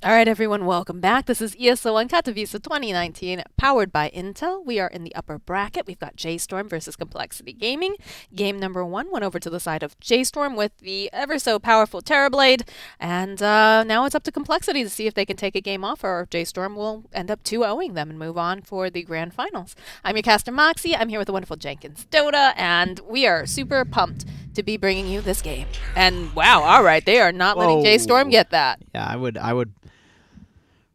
All right, everyone, welcome back. This is ESL One Katowice 2019, powered by Intel. We are in the upper bracket. We've got J.Storm versus compLexity Gaming. Game number 1 went over to the side of J.Storm with the ever so powerful Terrorblade, and now it's up to compLexity to see if they can take a game off, or J.Storm will end up 2-0ing them and move on for the grand finals. I'm your caster Moxie. I'm here with the wonderful Jenkins Dota, and we are super pumped to be bringing you this game. And wow, all right, they are not letting J.Storm get that. Yeah, I would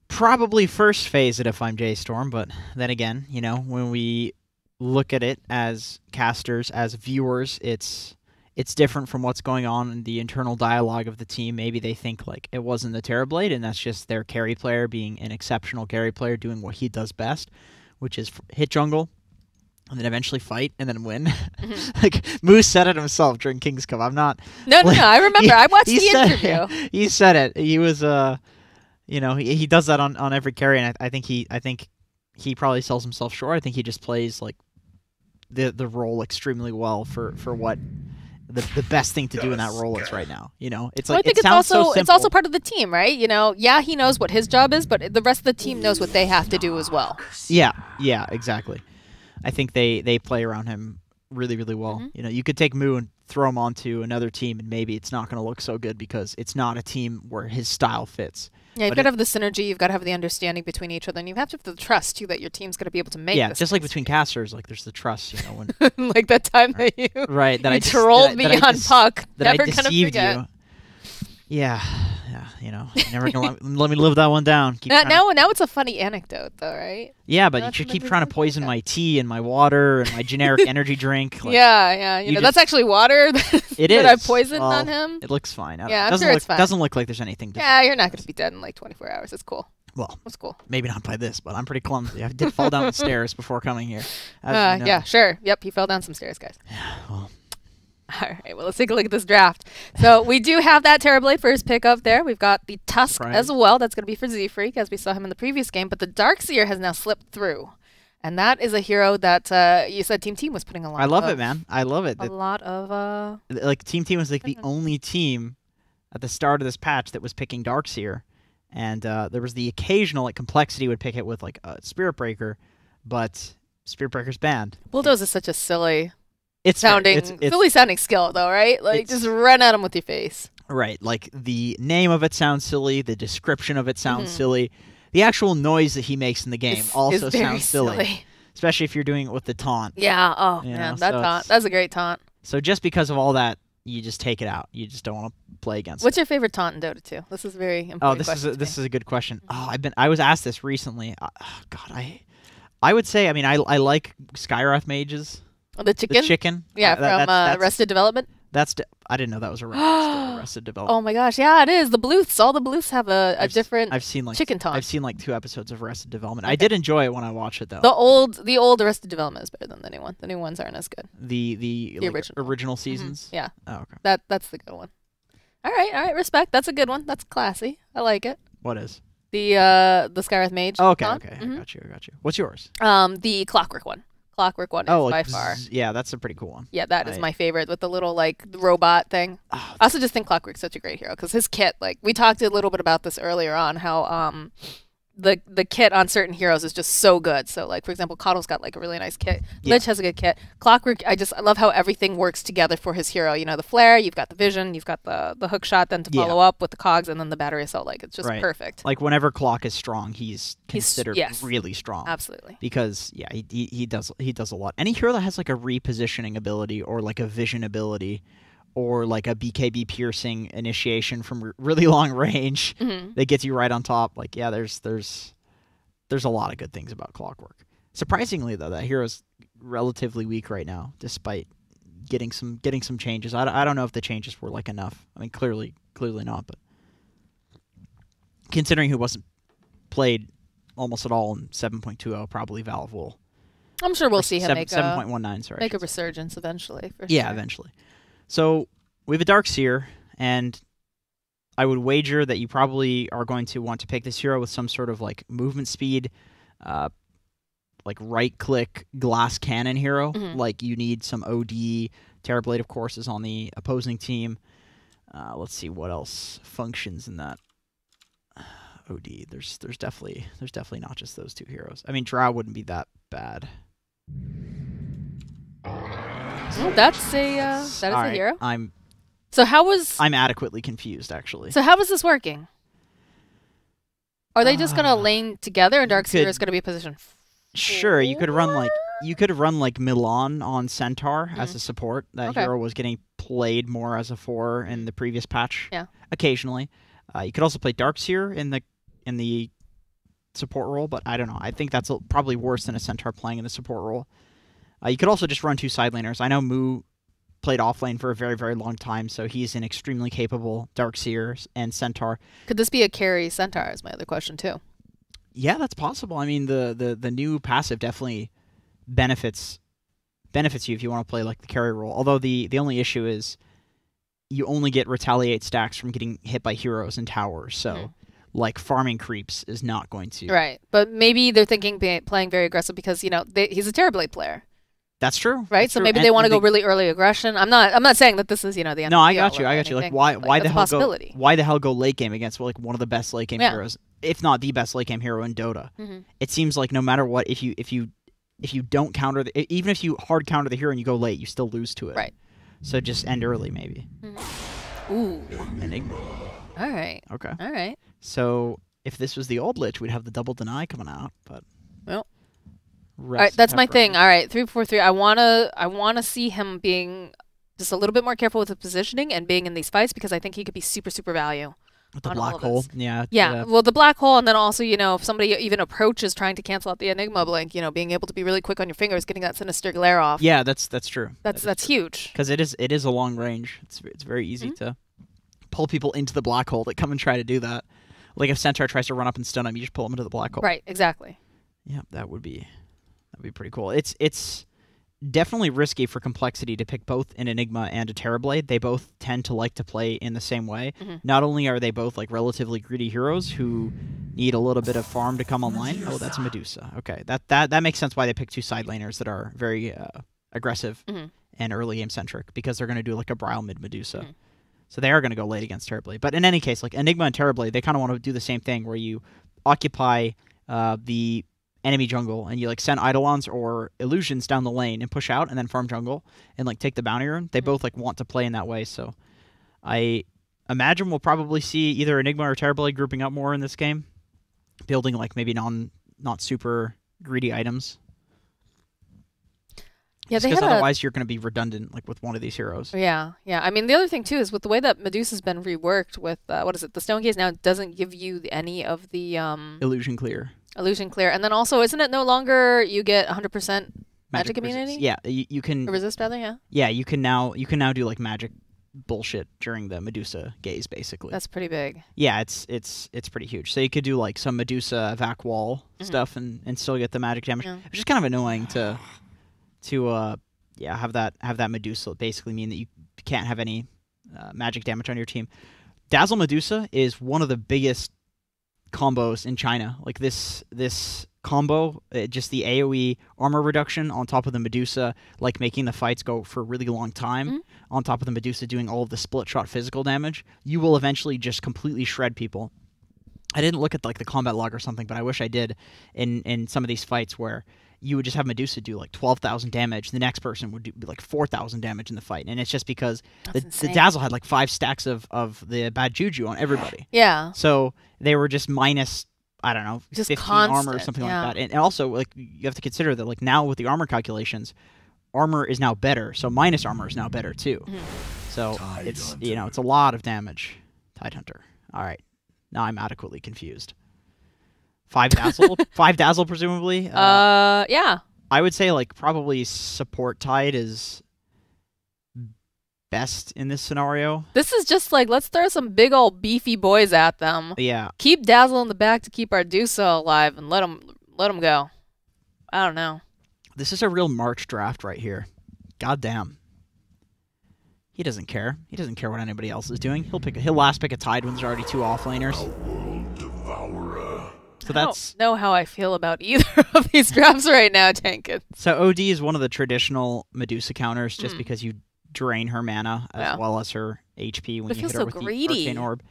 probably first phase it if I'm J.Storm, but then again, you know, when we look at it as casters, as viewers, it's different from what's going on in the internal dialogue of the team. Maybe they think like it wasn't the Terrorblade, and that's just their carry player being an exceptional carry player doing what he does best, which is hit jungle, and then eventually fight, and then win. Like, Moose said it himself during King's Cup. I'm not... No, I remember. I watched the interview. He said it. He was... You know, he does that on every carry, and I think he probably sells himself short. I think he just plays like the role extremely well for what the best thing to do in that role is right now. You know, it's like, I think it sounds so simple. It's also part of the team, right? You know, yeah, he knows what his job is, but the rest of the team knows what they have to do as well. Yeah, exactly. I think they play around him really, really well. You know, you could take Moo and throw him onto another team, and maybe it's not going to look so good because it's not a team where his style fits. Yeah, you've got to have the synergy, you've got to have the understanding between each other, and you have to have the trust, too, that your team's going to be able to make this. Yeah, just like between casters, like there's the trust, you know. When like that time that you, you trolled me on Puck. Never going to forget. You. Yeah, you know, never gonna let me live that one down. Now it's a funny anecdote, though, right? Yeah, but you keep trying to poison my tea and my water and my generic energy drink. Like, yeah, you know, that's actually water that I poisoned on him. It looks fine. Yeah, I'm sure it's fine. Doesn't look like there's anything. Yeah, you're not going to be dead in like 24 hours. It's cool. Well, it's cool. Maybe not by this, but I'm pretty clumsy. I did fall down the stairs before coming here. You know. Yeah, sure. Yep, he fell down some stairs, guys. Yeah, well. All right, well, let's take a look at this draft. So we do have that Terrorblade first pick up there. We've got the Tusk as well. That's going to be for Z-Freak, as we saw him in the previous game. But the Darkseer has now slipped through. And that is a hero that you said Team Team was putting a lot of... I love it, man. I love it. A lot of... Like, Team Team was like the only team at the start of this patch that was picking Darkseer. And there was the occasional, like, compLexity would pick it with, like, a Spirit Breaker. But Spirit Breaker's banned. Bulldoze is such a silly... It's silly sounding skill, though, right? Like, just run at him with your face. Right. Like, the name of it sounds silly. The description of it sounds silly. The actual noise that he makes in the game also sounds silly. Especially if you're doing it with the taunt. Yeah. Oh, man. That taunt. That's a great taunt. So just because of all that, you just take it out. You just don't want to play against it. What's your favorite taunt in Dota 2? This is very important. Oh, this is a good question. Oh, I was asked this recently. God, I would say, I mean, I like Skywrath mages. The chicken? The chicken. Yeah, from Arrested Development. I didn't know that was Arrested Development. Oh my gosh, yeah, it is. The Bluths. All the Bluths have a different chicken taunt. I've seen like 2 episodes of Arrested Development. Okay. I did enjoy it when I watched it, though. The old Arrested Development is better than the new one. The new ones aren't as good. The like, original seasons? Yeah. Oh, okay. That's the good one. All right, respect. That's a good one. That's classy. I like it. What is? The Skywrath Mage. Oh, okay, I got you. What's yours? The Clockwork one. Clockwork one is by far. Yeah, that's a pretty cool one. Yeah, that is my favorite with the little like robot thing. I also just think Clockwork's such a great hero because his kit, like we talked a little bit about this earlier on, how the kit on certain heroes is just so good. So like for example, Coddle's got like a really nice kit. Lich has a good kit. Clockwork, I love how everything works together for his hero. You know, the flare, you've got the vision, you've got the hook shot, then to follow up with the cogs, and then the battery assault. Like it's just perfect. Like whenever Clock is strong, he's considered really strong. Absolutely. Because he does a lot. Any hero that has like a repositioning ability or like a vision ability, or like a BKB piercing initiation from really long range that gets you right on top. Like, yeah, there's a lot of good things about Clockwork. Surprisingly, though, that hero's relatively weak right now, despite getting some changes. I don't know if the changes were like enough. I mean, clearly not. But considering who wasn't played almost at all in 7.20, probably Valve will. I'm sure we'll see him make 7.19. Sorry, make a resurgence eventually. Yeah, eventually. So we have a Darkseer, and I would wager that you probably are going to want to pick this hero with some sort of like movement speed, like right-click glass cannon hero. Like you need some OD. Terrorblade, of course, is on the opposing team. Let's see what else functions in that. OD. There's definitely not just those two heroes. I mean, Drow wouldn't be that bad. Oh, that's a hero. I'm adequately confused, actually. So how was this working? Are they just gonna lane together, and Darkseer is gonna be positioned? Sure, you could run like Milan on Centaur as a support. That hero was getting played more as a 4 in the previous patch. Yeah. Occasionally, you could also play Darkseer in the support role, but I don't know. I think that's probably worse than a Centaur playing in the support role. You could also just run 2 side laners. I know Moo played offlane for a very, very long time, so he's an extremely capable Darkseer and Centaur. Could this be a carry Centaur is my other question, too. Yeah, that's possible. I mean, the new passive definitely benefits you if you want to play like the carry role. Although the only issue is you only get retaliate stacks from getting hit by heroes and towers, so like farming creeps is not going to... Right, but maybe they're thinking playing very aggressive because, he's a Terrorblade player. That's true. Right? That's so true. maybe they want to go really early aggression. I'm not saying that this is, the end. No, I got you. Like why the hell go late game against like one of the best late game heroes, if not the best late game hero in Dota? It seems like no matter what, if you don't counter even if you hard counter the hero and you go late, you still lose to it. Right. So just end early maybe. Ooh. Enigma. All right. Okay. All right. So if this was the old Lich, we'd have the double deny coming out, but well. All right, that's my thing. All right, 343. I wanna see him being just a little bit more careful with the positioning and being in these fights because I think he could be super, super value. With the black hole, yeah. Yeah, well, the black hole, and then also, if somebody even approaches trying to cancel out the Enigma blink, being able to be really quick on your fingers, getting that sinister glare off. Yeah, that's true. That's huge. Because it is a long range. It's very easy to pull people into the black hole that come and try to do that. Like if Centaur tries to run up and stun him, you just pull him into the black hole. Right, exactly. Yeah, that'd be pretty cool. It's definitely risky for compLexity to pick both an Enigma and a Terrorblade. They both tend to like to play in the same way. Not only are they both like relatively greedy heroes who need a little bit of farm to come online. Oh, that's a Medusa. Okay, that makes sense why they pick 2 side laners that are very aggressive and early game centric because they're going to do like a Brile mid Medusa. So they are going to go late against Terrorblade. But in any case, like Enigma and Terrorblade, they kind of want to do the same thing where you occupy the enemy jungle and you like send Eidolons or illusions down the lane and push out and then farm jungle and like take the bounty rune. They both like want to play in that way, so I imagine we'll probably see either Enigma or Terrorblade grouping up more in this game, building like maybe not super greedy items. Yeah, because otherwise you're going to be redundant like with one of these heroes. Yeah. I mean, the other thing too is with the way that Medusa's been reworked with what is it? The Stone Gaze now doesn't give you any of the illusion clear. And then also, isn't it no longer you get 100% magic immunity? Yeah, you can resist rather. Yeah. Yeah, you can now do like magic bullshit during the Medusa gaze, basically. That's pretty big. Yeah, it's pretty huge. So you could do like some Medusa vac wall stuff and still get the magic damage. Yeah. Which is kind of annoying to have that Medusa basically mean that you can't have any magic damage on your team. Dazzle Medusa is one of the biggest combos in China. Like this combo, just the AoE armor reduction on top of the Medusa, like making the fights go for a really long time, on top of the Medusa doing all of the split shot physical damage, you will eventually just completely shred people. I didn't look at like the combat log or something, but I wish I did in some of these fights where you would just have Medusa do like 12,000 damage. The next person would do like 4,000 damage in the fight. And it's just because the Dazzle had like 5 stacks of the bad juju on everybody. Yeah. So they were just minus, I don't know, just 15 constant, armor or something like that. And also, like, you have to consider that like now with the armor calculations, armor is now better. So minus armor is now better too. So it's a lot of damage. Tidehunter. All right. Now I'm adequately confused. 5 Dazzle? 5 Dazzle, presumably? Yeah. I would say, like, probably support Tide is best in this scenario. This is just like, let's throw some big old beefy boys at them. Yeah. Keep Dazzle in the back to keep our Dusa alive and let them go. I don't know. This is a real March draft right here. God damn. He doesn't care. He doesn't care what anybody else is doing. He'll last pick a Tide when there's already 2 offlaners. So I don't know how I feel about either of these drafts right now, Tankin. So OD is one of the traditional Medusa counters just because you drain her mana as well as her HP when you hit her with the Arcane Orb.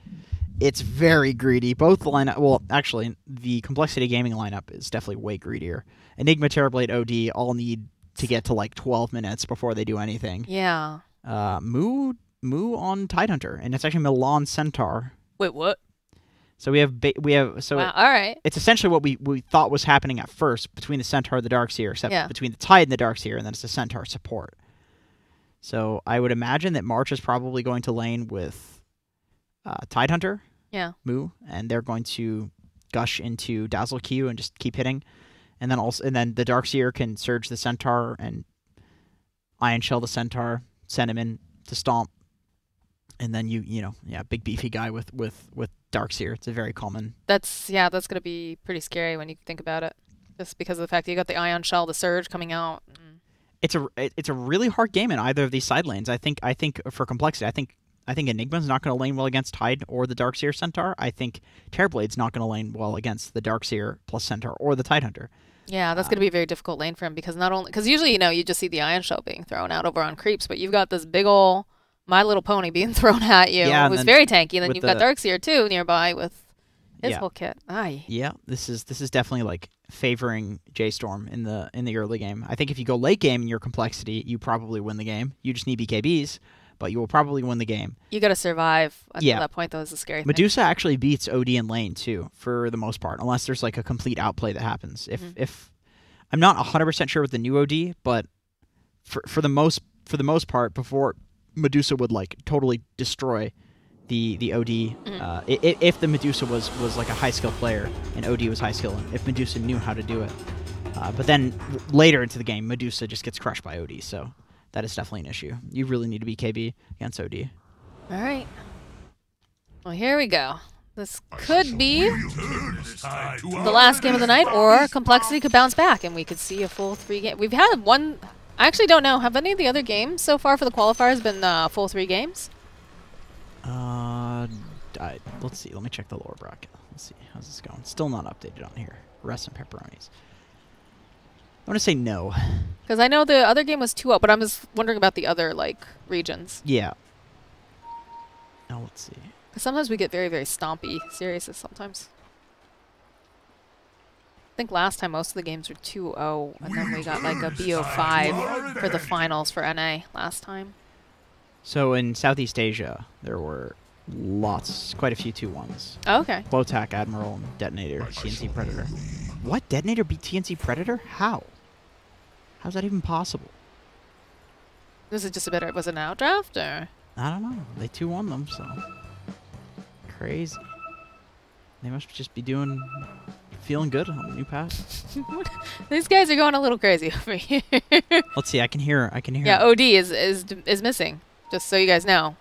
it's very greedy. Both the lineup, well, actually, the compLexity Gaming lineup is definitely way greedier. Enigma, Terrorblade, OD all need to get to like 12 minutes before they do anything. Yeah. Moo on Tidehunter, and it's actually Milan Centaur. Wait, what? So we have wow, all right. It's essentially what we thought was happening at first between the Centaur and the Darkseer, except between the Tide and the Darkseer, and then it's the Centaur support. So I would imagine that March is probably going to lane with Tidehunter, Moo, and they're going to gush into Dazzle Q and just keep hitting, and then the Darkseer can surge the Centaur and Ion Shell the Centaur, send him in to stomp, and then big beefy guy with Darkseer. It's a very common. That's gonna be pretty scary when you think about it, just because of the fact that you got the Ion Shell, the Surge coming out. It's a really hard game in either of these side lanes. I think for compLexity, I think Enigma's not going to lane well against Tide or the Darkseer Centaur. I think Terrorblade's not going to lane well against the Darkseer plus Centaur or the Tidehunter. Yeah, that's going to be a very difficult lane for him because usually you just see the Ion Shell being thrown out over on creeps, but you've got this big ol' My Little Pony being thrown at you, who's very tanky, and then you've got Darkseer too nearby with his whole kit. Aye. Yeah, this is definitely like favoring J.Storm in the early game. I think if you go late game in your compLexity, you probably win the game. You just need BKBs, but you will probably win the game. You got to survive until that point, though, is a scary thing. Medusa actually beats OD in lane too, for the most part, unless there's like a complete outplay that happens. If I'm not 100% sure with the new OD, but for the most part, before Medusa would like totally destroy the OD, if the Medusa was like a high skill player and OD was high skill, and if Medusa knew how to do it, but then later into the game, Medusa just gets crushed by OD, so that is definitely an issue. You really need to be KB against OD. All right. Well, here we go. This could be the last game of the night, or compLexity could bounce back, and we could see a full 3 game. We've had one. I actually don't know. Have any of the other games so far for the qualifiers been full 3 games? Let's see. Let me check the lower bracket. Let's see. How's this going? Still not updated on here. Rest and pepperonis. I want to say no. Because I know the other game was 2-0, but I'm just wondering about the other regions. Yeah. Now let's see. Because sometimes we get very, very stompy series sometimes. I think last time most of the games were 2-0, and then we got like a BO5 for the finals for NA last time. So in Southeast Asia, there were quite a few 2-1s. Oh, okay. Botac, Admiral, and Detonator, TNC Predator. What? Detonator beat TNC Predator? How? How's that even possible? Was it just a better, was it an outdraft, or? I don't know. They 2-1 them, so. Crazy. They must just be feeling good on the new pass. These guys are going a little crazy over here. Let's see, I can hear. Yeah, OD is missing. Just so you guys know.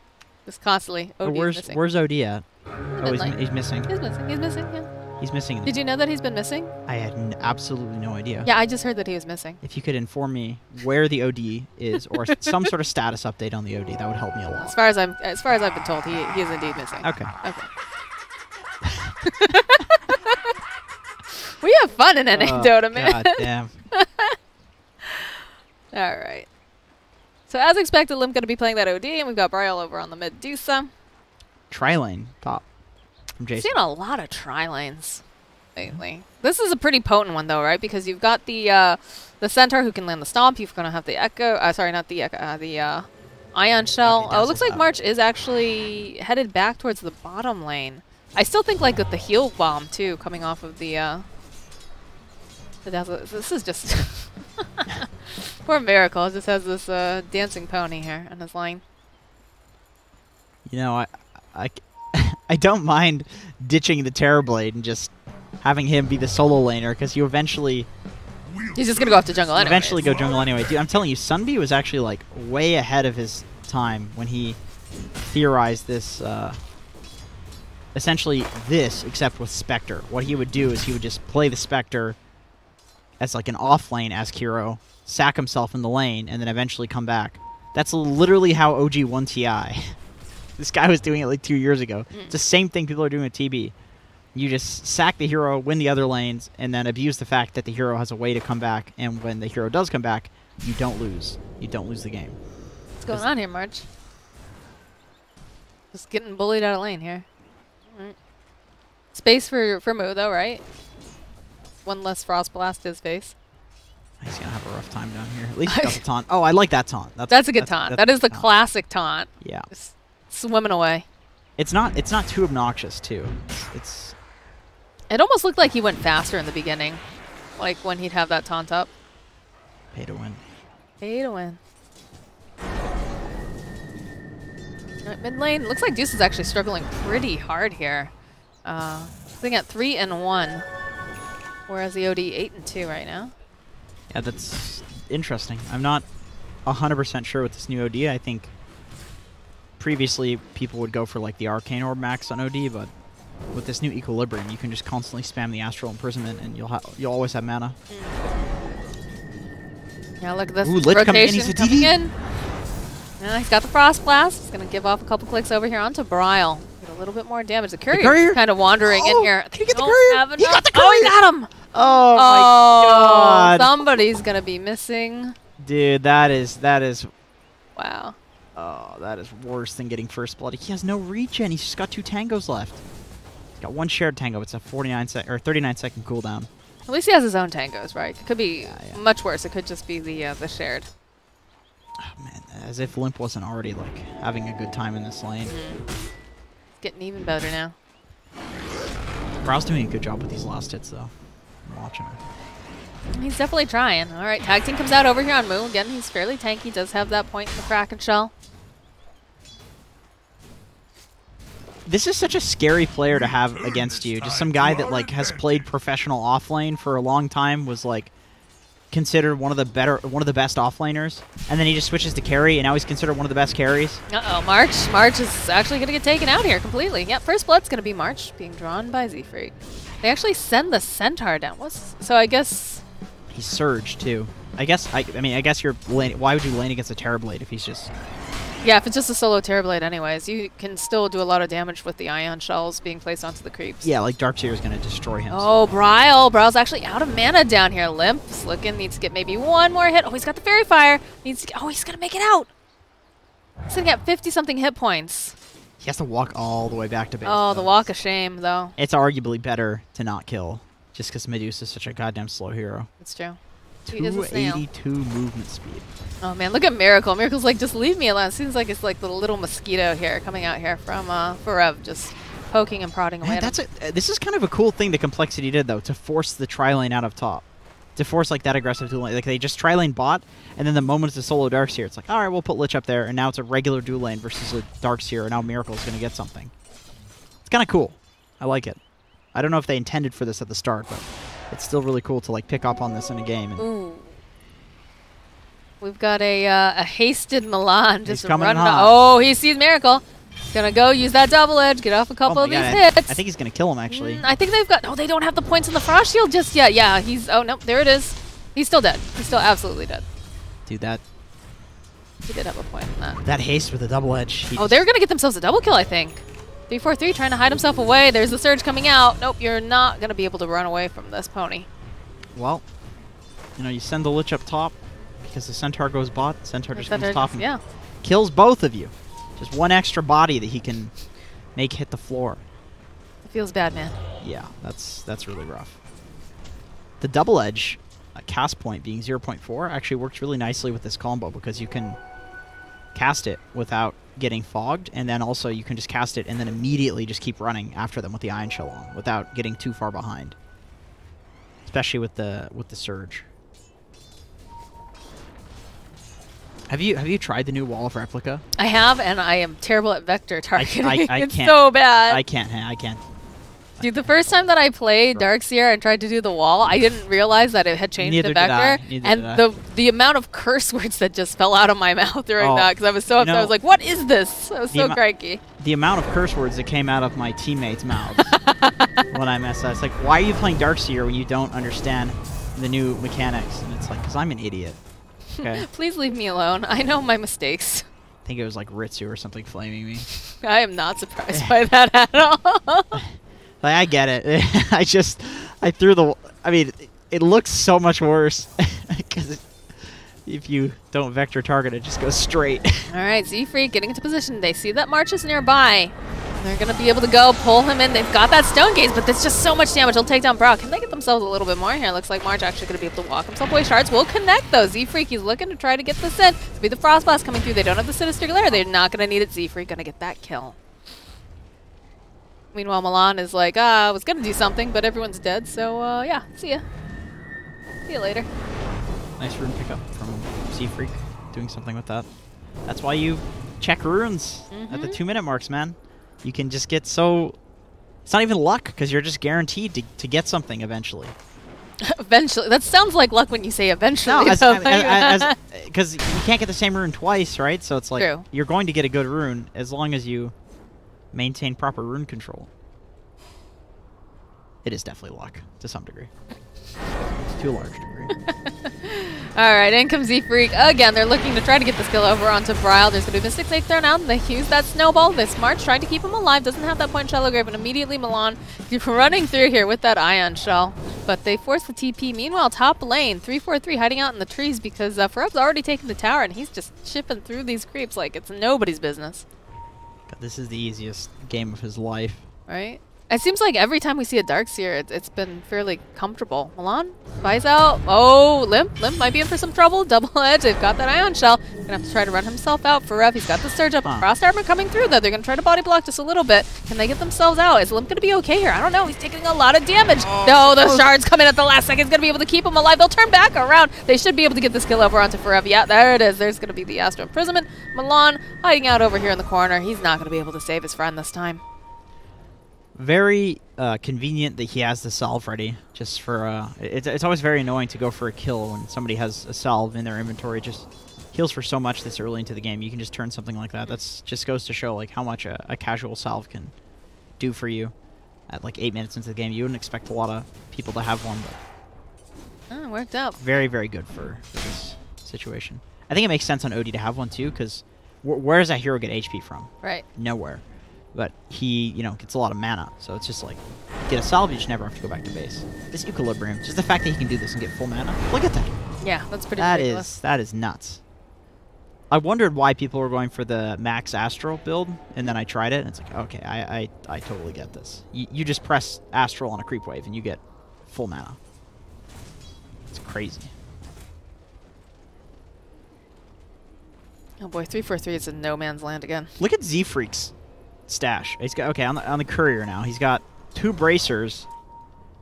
Just constantly, OD is missing. Where's OD at? Oh, he's missing. He's missing, yeah. He's missing. Did you know that he's been missing? I had absolutely no idea. Yeah, I just heard that he was missing. If you could inform me where the OD is, or some sort of status update on the OD, that would help me a lot. As far as I've been told, he is indeed missing. Okay. We have fun in NA Dota, man. God damn. All right. So as expected, Lim going to be playing that OD, and we've got Brial over on the Medusa. Tri-lane top from J.Storm. Seen a lot of tri-lanes lately. This is a pretty potent one, though, right? Because you've got the Centaur who can land the Stomp. You're going to have the Echo. Sorry, not the Echo. The Ion Shell. Okay, it looks like March is actually headed back towards the bottom lane. I still think with the heal bomb, too, coming off of the Dazzle. This is just... Poor Miracle just has this dancing pony here in his lane. You know, I don't mind ditching the Terrorblade and just having him be the solo laner, because you eventually... He's just going to go off to jungle anyway. Eventually go jungle anyway. Dude, I'm telling you, Sunby was actually way ahead of his time when he theorized this... essentially this, except with Spectre. What he would do is he would just play the Spectre as an off-lane as hero, sack himself in the lane, and then eventually come back. That's literally how OG won TI. This guy was doing it 2 years ago. It's the same thing people are doing with TB. You just sack the hero, win the other lanes, and then abuse the fact that the hero has a way to come back, and when the hero does come back, you don't lose. You don't lose the game. What's going on here, March? Just getting bullied out of lane here. Space for Mu, though, right? One less Frost Blast his face. He's going to have a rough time down here. At least he got the taunt. Oh, I like that taunt. That's a good taunt. That is the classic taunt. Yeah. Just swimming away. It's not too obnoxious, too. It almost looked like he went faster in the beginning. Like when he'd have that taunt up. Pay to win. Pay to win. Mid lane, looks like Deuce is actually struggling pretty hard here. Sitting at 3-1, whereas the OD 8-2 right now. Yeah, that's interesting. I'm not 100% sure with this new OD. I think previously people would go for like the Arcane Orb max on OD, but with this new Equilibrium, you can just constantly spam the Astral Imprisonment, and you'll always have mana. Yeah, look at this Lich rotation coming in. He's got the Frost Blast. He's going to give off a couple clicks over here onto Bryle. Get a little bit more damage. The courier's kind of wandering in here. Can you get the courier? He got the courier! Oh, he got him! Oh, my God. Somebody's going to be missing. Dude, that is... Wow. Oh, that is worse than getting First Blood. He has no regen. He's just got 2 tangos left. He's got 1 shared tango. It's a 39-second cooldown. At least he has his own tangos, right? It could be much worse. It could just be the shared. Oh, man, as if Limp wasn't already, like, having a good time in this lane. Getting even better now. Brow's doing a good job with these last hits, though. I'm watching him. He's definitely trying. All right, tag team comes out over here on Mu. Again, he's fairly tanky. Does have that point in the Kraken Shell. This is such a scary player to have against you. Just some guy that, like, has played professional offlane for a long time, was, like, considered one of the best offlaners, and then he just switches to carry, and now he's considered one of the best carries. Uh-oh, March. March is actually going to get taken out here completely. Yep, first blood's going to be March, being drawn by Z-Freak. They actually send the Centaur down. So I guess... He's Surge, too. I guess you're lane... Why would you lane against a Terrorblade if he's just... Yeah, if it's just a solo Terrorblade anyways, you can still do a lot of damage with the Ion Shells being placed onto the creeps. Yeah, like Darkseer is going to destroy him. Oh, Bryle. Bryle's actually out of mana down here. Limp's looking, needs to get maybe one more hit. Oh, he's got the Fairy Fire. He's going to make it out. He's going to get 50-something hit points. He has to walk all the way back to base. Oh, the walk of shame, though. It's arguably better to not kill, just because Medusa's such a goddamn slow hero. It's true. 282 movement speed. Oh man, look at Miracle. Miracle's like, just leave me alone. Seems like it's like the little mosquito here coming out here from Forev, just poking and prodding away. This is kind of a cool thing that compLexity did, though, to force the tri-lane out of top. To force like that aggressive dual lane. Like they just tri-lane bot, and then the moment it's a solo Darkseer, it's like, alright, we'll put Lich up there, and now it's a regular dual lane versus a Darkseer, and now Miracle's gonna get something. It's kinda cool. I like it. I don't know if they intended for this at the start, but it's still really cool to like pick up on this in a game. And ooh. We've got a hasted Milan just running. Oh, he sees Miracle. Gonna go use that double edge, get off a couple of these hits. I think he's gonna kill him actually. I think they've got. Oh, they don't have the points in the Frost Shield just yet. Yeah, he's. Oh no, there it is. He's still dead. He's still absolutely dead. Dude, that. He did have a point in that. That haste with the double edge. Oh, they're gonna get themselves a double kill, I think. 3-4-3 trying to hide himself away. There's the surge coming out. Nope, you're not gonna be able to run away from this pony. Well, you know, you send the Lich up top because the Centaur goes bot. Centaur just comes top and kills both of you. Just one extra body that he can make hit the floor. It feels bad, man. Yeah, that's really rough. The double edge cast point being 0.4 actually works really nicely with this combo because you can cast it without getting fogged, and then also you can just cast it and then immediately just keep running after them with the Ion Shell on without getting too far behind. Especially with the surge. Have you tried the new Wall of Replica? I have, and I am terrible at vector targeting. I it's can't, so bad. I can't. Dude, the first time that I played Darkseer and tried to do the wall, I didn't realize that it had changed the vector. And the amount of curse words that just fell out of my mouth during that, because I was so upset. I was like, what is this? I was so cranky. The amount of curse words that came out of my teammates' mouths when I messed up. It's like, why are you playing Darkseer when you don't understand the new mechanics? And it's like, because I'm an idiot. Okay. Please leave me alone. I know my mistakes. I think it was like Ritsu or something flaming me. I am not surprised by that at all. Like, I get it. I threw the... I mean, it looks so much worse. Because if you don't vector target, it just goes straight. All right, Z-Freak getting into position. They see that March is nearby. They're going to be able to go pull him in. They've got that Stone Gaze, but there's just so much damage. He'll take down Brock. Can they get themselves a little bit more here? Looks like March actually going to be able to walk himself away. Shards will connect, though. Z-Freak, he's looking to try to get this in. It's be the Frost Blast coming through. They don't have the Sinister Glare. They're not going to need it. Z-Freak going to get that kill. Meanwhile, Milan is like, I was going to do something, but everyone's dead. So, yeah, see ya. See you later. Nice rune pickup from Z-Freak, doing something with that. That's why you check runes at the 2-minute marks, man. You can just get so... It's not even luck, because you're just guaranteed to get something eventually. Eventually? That sounds like luck when you say eventually. No, because you can't get the same rune twice, right? So it's like, True. You're going to get a good rune as long as you maintain proper rune control. It is definitely luck, to some degree. To a large degree. Alright, in comes Z-Freak. Again, they're looking to try to get this kill over onto Bryle. There's going to be Mystic Snake thrown out, and they use that Snowball. This March trying to keep him alive. Doesn't have that point Shallow Grave, and immediately Milan running through here with that Ion Shell. But they force the TP. Meanwhile, top lane, 3-4-3 hiding out in the trees because Ferub's already taken the tower, and he's just chipping through these creeps like it's nobody's business. God, this is the easiest game of his life. Right? It seems like every time we see a Darkseer, it's been fairly comfortable. Milan buys out. Oh, Limp. Limp might be in for some trouble. Double Edge. They've got that Ion Shell. Gonna have to try to run himself out. Feruv, he's got the Surge up. Frost Armor coming through, though. They're gonna try to body block just a little bit. Can they get themselves out? Is Limp gonna be okay here? I don't know. He's taking a lot of damage. No, the Shards come in at the last second. It's gonna be able to keep him alive. They'll turn back around. They should be able to get this kill over onto Feruv. Yeah, there it is. There's gonna be the Astro Imprisonment. Milan hiding out over here in the corner. He's not gonna be able to save his friend this time. Very convenient that he has the salve ready. Just for it's always very annoying to go for a kill when somebody has a salve in their inventory. Just heals for so much this early into the game. You can just turn something like that. That's just goes to show like how much a casual salve can do for you at like 8 minutes into the game. You wouldn't expect a lot of people to have one, but Oh, worked out. very, very good for this situation. I think it makes sense on OD to have one too, because where does that hero get HP from? Right. Nowhere. But he, you know, gets a lot of mana, so it's just like, get a salve, you just never have to go back to base. This Equilibrium, just the fact that he can do this and get full mana, look at that. Yeah, that's pretty ridiculous. That is nuts. I wondered why people were going for the max Astral build, and then I tried it, and it's like, okay, I totally get this. You just press Astral on a creep wave, and you get full mana. It's crazy. Oh boy, 3-4-3 is in no man's land again. Look at Z-Freak's stash. He's got, okay, on the courier now. He's got 2 bracers,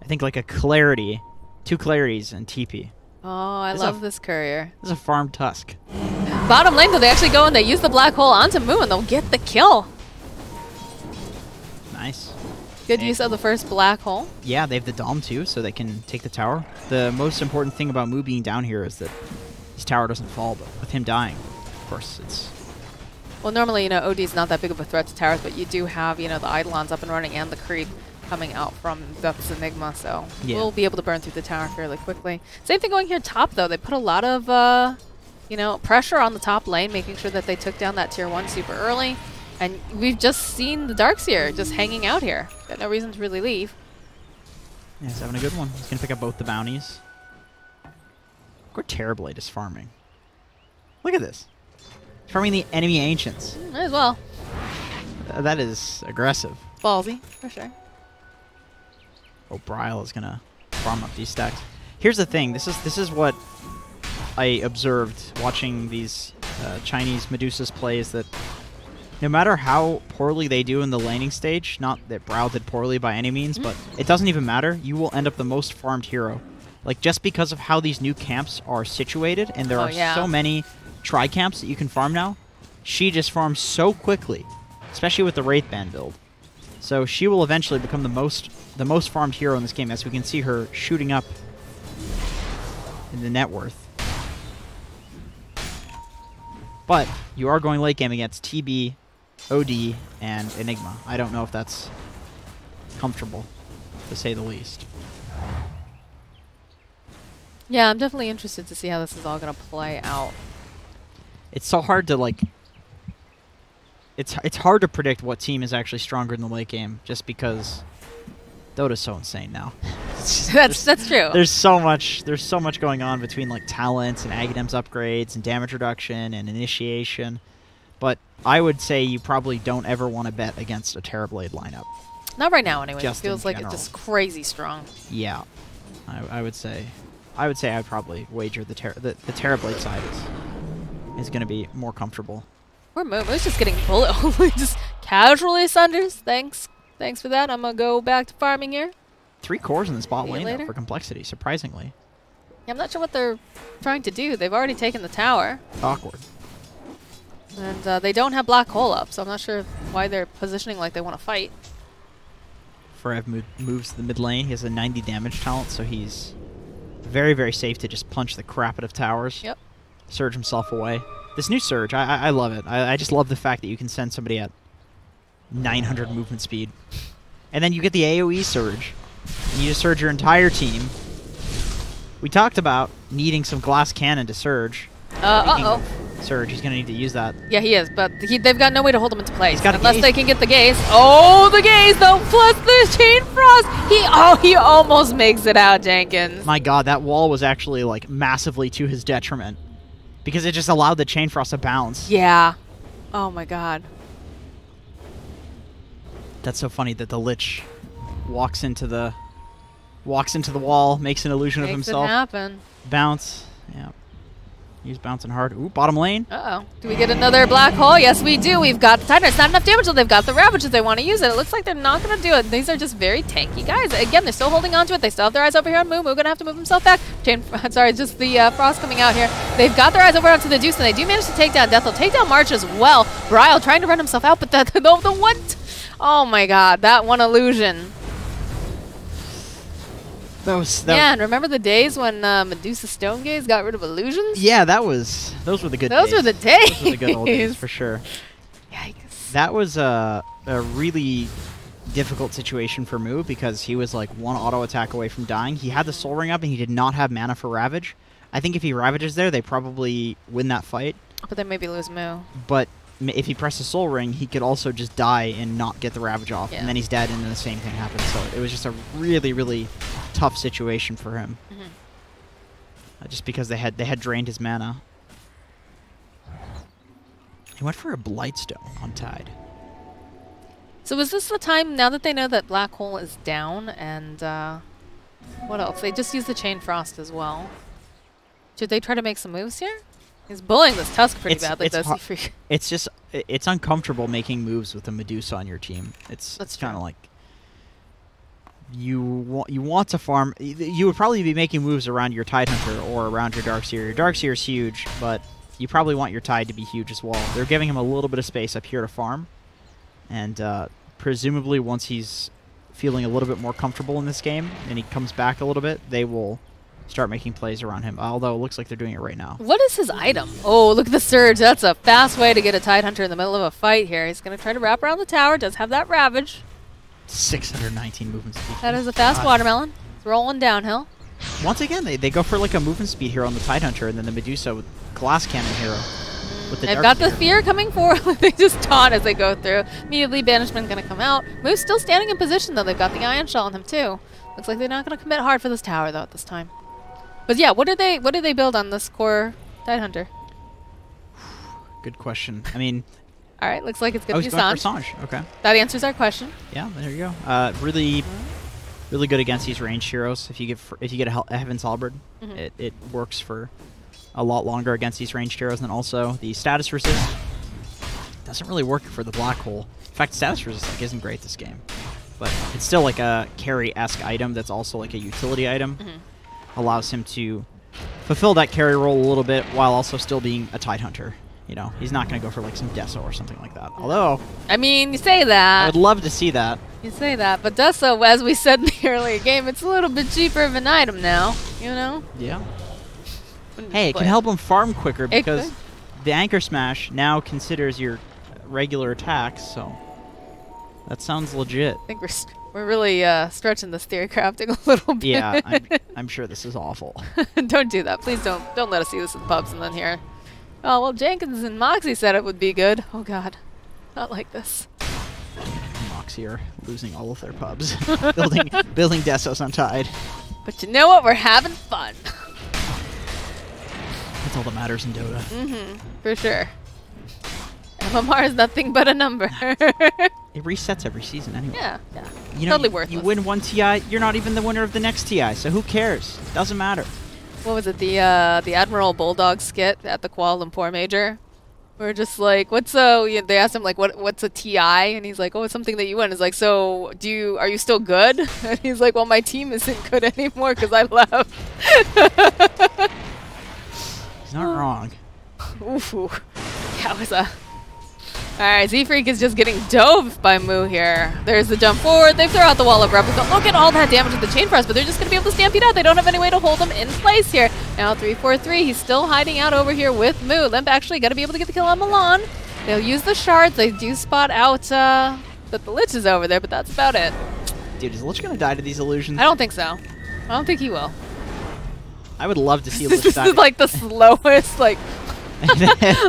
I think like a clarity, 2 clarities, and TP. Oh, I love this courier. This is a farm tusk. Bottom lane, though, they actually go and they use the black hole onto Moo, and they'll get the kill. Nice. Good use of the first black hole. Yeah, they have the Dom too, so they can take the tower. The most important thing about Moo being down here is that his tower doesn't fall, but with him dying, of course, it's... Well, normally, you know, OD's not that big of a threat to towers, but you do have, you know, the Eidolons up and running and the creep coming out from Death's Enigma, so we'll be able to burn through the tower fairly quickly. Same thing going here top, though. They put a lot of, you know, pressure on the top lane, making sure that they took down that tier 1 super early. And we've just seen the Darkseer just hanging out here. Got no reason to really leave. Yeah, he's having a good one. He's going to pick up both the bounties. Or Terrorblade is farming. Look at this. He's farming the enemy ancients. Might as well. That is aggressive. Ballsy, for sure. Oh, Bryle is going to farm up these stacks. Here's the thing. This is what I observed watching these Chinese Medusas play, is that no matter how poorly they do in the laning stage, not that Bryle did poorly by any means, but it doesn't even matter. You will end up the most farmed hero. Like, just because of how these new camps are situated, and there are so many tri-camps that you can farm now, she just farms so quickly, especially with the Wraith Band build. So she will eventually become the most farmed hero in this game, as we can see her shooting up in the net worth. But you are going late game against TB, OD, and Enigma. I don't know if that's comfortable, to say the least. Yeah, I'm definitely interested to see how this is all going to play out. It's so hard to, like... It's hard to predict what team is actually stronger in the late game, just because Dota's so insane now. That's true. There's so much going on between like talents and Aghanims upgrades and damage reduction and initiation. But I would say you probably don't ever want to bet against a Terrorblade lineup. Not right now, anyway. It Just feels in like general. it's just crazy strong. Yeah, I would say. I'd probably wager the Terrorblade side is going to be more comfortable. Poor Momo's just getting bullet just casually sunders. Thanks for that. I'm gonna go back to farming here. 3 cores in the spot See you lane though, later. for complexity, surprisingly. Yeah, I'm not sure what they're trying to do. They've already taken the tower, Awkward. and they don't have black hole up, so I'm not sure why they're positioning like they want to fight. Forev moves to the mid lane. He has a 90 damage talent, so he's very, very safe to just punch the crap out of towers. Yep. Surge himself away. This new Surge, I love it. I just love the fact that you can send somebody at 900 movement speed. And then you get the AoE Surge. And you just surge your entire team. We talked about needing some glass cannon to surge. Uh-oh. Surge, he's going to need to use that. Yeah, he is, but they've got no way to hold him into place. He's got a Unless gaze. they can get the gaze. Oh, the gaze, though, plus the chain frost. He almost makes it out, Jenkins. My god, that wall was actually like massively to his detriment. Because it just allowed the chain frost to bounce. Yeah. Oh, my God. That's so funny that the Lich walks into the wall, makes an illusion of Makes himself. it happen. Bounce. Yeah. He's bouncing hard. Ooh, bottom lane. Uh-oh. Do we get another black hole? Yes, we do. We've got the Titan. It's not enough damage, so they've got the Ravage if they want to use it. It looks like they're not going to do it. These are just very tanky guys. Again, they're still holding on to it. They still have their eyes over here on Moo. Moo going to have to move himself back. Sorry, just the Frost coming out here. They've got their eyes over onto the Deuce, and they do manage to take down Death. They'll take down March as well. Bryle trying to run himself out, but the one... Oh, my God. That one illusion. Yeah, and remember the days when Medusa Stonegaze got rid of illusions? Yeah, those were the good days. Those were the days. Those were the good old days, for sure. Yikes. That was a really difficult situation for Moo because he was like one auto attack away from dying. He had the Soul Ring up and he did not have mana for Ravage. I think if he Ravages there, they probably win that fight. But then maybe lose Moo. But if he presses Soul Ring, he could also just die and not get the Ravage off, Yeah. and then he's dead, and then the same thing happens. So it was just a really, really tough situation for him, just because they had drained his mana. He went for a Blightstone on Tide. So is this the time, now that they know that Black Hole is down, and what else? They just use the Chain Frost as well. Should they try to make some moves here? He's bullying this Tusk pretty badly, does he? Freak? It's just, it's uncomfortable making moves with a Medusa on your team. It's kind of like, you want to farm, you would probably be making moves around your Tidehunter or around your Darkseer. Your Darkseer is huge, but you probably want your Tide to be huge as well. They're giving him a little bit of space up here to farm, and presumably once he's feeling a little bit more comfortable in this game and he comes back a little bit, they will start making plays around him, although it looks like they're doing it right now. What is his item? Oh, look at the Surge. That's a fast way to get a Tidehunter in the middle of a fight here. He's going to try to wrap around the tower. Does have that Ravage. 619 movement speed. That is a fast watermelon. It's rolling downhill. Once again, they go for like a movement speed here on the Tidehunter, and then the Medusa with Glass Cannon hero. With the They've got the Darkseer. fear coming forward. They just taunt as they go through. Immediately, Banishment going to come out. Moo's still standing in position, though. They've got the Ion Shell on him, too. Looks like they're not going to commit hard for this tower, though, at this time. But yeah, what did they build on this core Tidehunter? Good question. I mean, All right, looks like it's going to he's be going Sanj. for Sanj. Okay. That answers our question. Yeah, there you go. Really good against these ranged heroes. If you get a Heaven's Halberd, it works for a lot longer against these ranged heroes. And then also the status resist doesn't really work for the Black Hole. In fact, status resist like isn't great this game, but it's still like a carry-esque item that's also like a utility item. Allows him to fulfill that carry role a little bit while also still being a Tidehunter. You know, he's not going to go for like some Deso or something like that. Although, I mean, you say that. I would love to see that. You say that, but Deso, as we said in the earlier game, it's a little bit cheaper of an item now, you know? Yeah. Hey, it can help him farm quicker because could. the Anchor Smash now considers your regular attacks, so that sounds legit. I think we're really stretching this theory crafting a little bit. Yeah, I'm sure this is awful. Don't do that. Please don't let us see this in pubs and then hear, oh, well, Jenkins and Moxie said it would be good. Oh, God. Not like this. Moxie are losing all of their pubs. building Desos on Tide. But you know what? We're having fun. That's all that matters in Dota. For sure. MMR is nothing but a number. It resets every season anyway. Yeah, yeah. You know, Totally worthless. You win one TI, you're not even the winner of the next TI, so who cares? Doesn't matter. What was it? The Admiral Bulldog skit at the Kuala Lumpur Major? We're just like, what's a? They asked him like, what's a TI? And he's like, oh, it's something that you win. It's like, so are you still good? And he's like, well, my team isn't good anymore because I left. He's not wrong. Ooh, that was a. All right, Z-Freak is just getting dove by Moo here. There's the jump forward. They throw out the wall of replica. Look at all that damage with the chain press, but they're just going to be able to stampede out. They don't have any way to hold him in place here. Now 3-4-3. He's still hiding out over here with Moo. Limp actually got to be able to get the kill on Milan. They'll use the shards. They do spot out that the Lich is over there, but that's about it. Dude, is Lich going to die to these illusions? I don't think so. I don't think he will. I would love to see Lich This die. is like the slowest, like...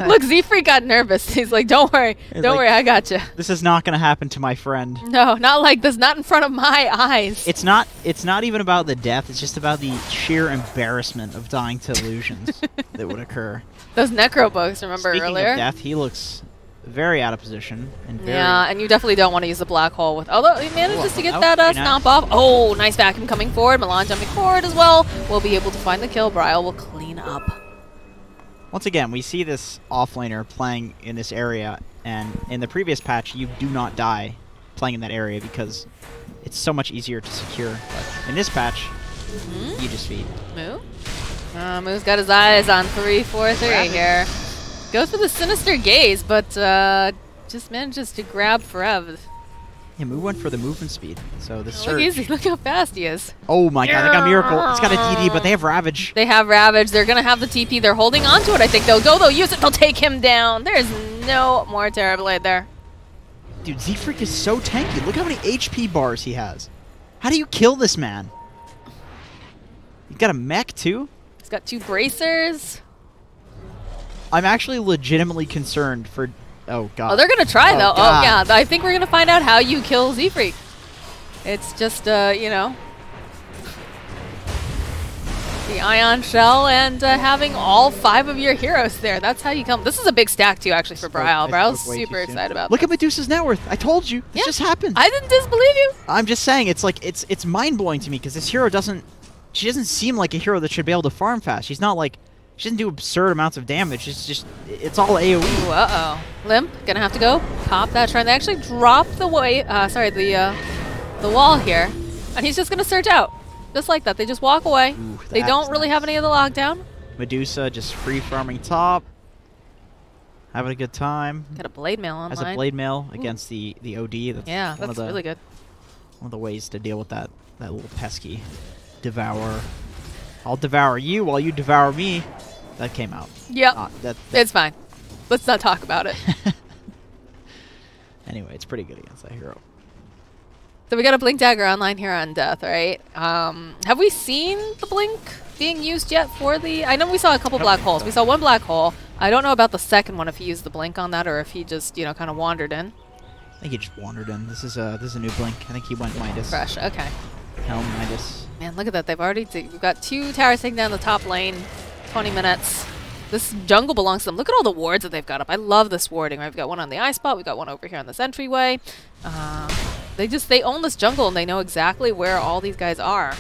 Look, Z-Freak got nervous. He's like, don't worry. Don't worry, I got you. This is not going to happen to my friend. No, not like this. Not in front of my eyes. It's not even about the death. It's just about the sheer embarrassment of dying to illusions that would occur. Those necro bugs, remember Speaking earlier? of death, he looks very out of position. And very Yeah, and you definitely don't want to use the black hole with... Although he manages to get that that was very stomp off. Oh, nice vacuum coming forward. Milan jumping forward as well. We'll be able to find the kill. Bryle will clean up. Once again, we see this offlaner playing in this area, and in the previous patch, you do not die playing in that area because it's so much easier to secure. But in this patch, you just feed. Moo? Moo's got his eyes on 3-4-3 here. Goes for the sinister gaze, but just manages to grab Forev. Yeah, Moo went for the movement speed, so the Look surge. easy. Look how fast he is. Oh my god, they got Miracle. It's got a DD, but they have Ravage. They have Ravage. They're going to have the TP. They're holding on to it. I think they'll go. They'll use it. They'll take him down. There's no more Terrorblade there. Dude, Z-Freak is so tanky. Look how many HP bars he has. How do you kill this man? He's got a mech, too? He's got 2 bracers. I'm actually legitimately concerned for... Oh, God. Oh, they're going to try, though. God. Oh, yeah. I think we're going to find out how you kill Z-Freak. It's just, you know, the Ion Shell and having all 5 of your heroes there. That's how you come. This is a big stack, too, actually, for Bryle. Bryle's super excited about Look at Medusa's net worth. I told you. This just happened. I didn't disbelieve you. I'm just saying, it's like, it's mind-blowing to me because this hero doesn't... She doesn't seem like a hero that should be able to farm fast. She's not like... She doesn't do absurd amounts of damage. It's just... It's all AoE. Ooh, uh-oh. Limp, gonna have to go pop that shrine. They actually dropped the the wall here. And he's just gonna surge out. Just like that. They just walk away. Ooh, they don't really have any of the lockdown. Medusa just free farming top. Having a good time. Got a blade mail on Has a blade mail against the OD. That's yeah, that's really good. One of the ways to deal with that little pesky devour. I'll devour you while you devour me. That came out. Yep. It's fine. Let's not talk about it. Anyway, it's pretty good against that hero. So we got a Blink Dagger online here on Death, right? Have we seen the Blink being used yet for the... I know we saw a couple black holes. We saw 1 black hole. I don't know about the second one, if he used the Blink on that or if he just, you know, kind of wandered in. I think he just wandered in. This is a new Blink. I think he went Midas. Fresh, okay. Helm Midas. Man, look at that. They've already... We've got 2 towers taking down the top lane. 20 minutes. This jungle belongs to them. Look at all the wards that they've got up. I love this warding. Right? We've got one on the eye spot. We've got one over here on this entryway. They own this jungle and they know exactly where all these guys are,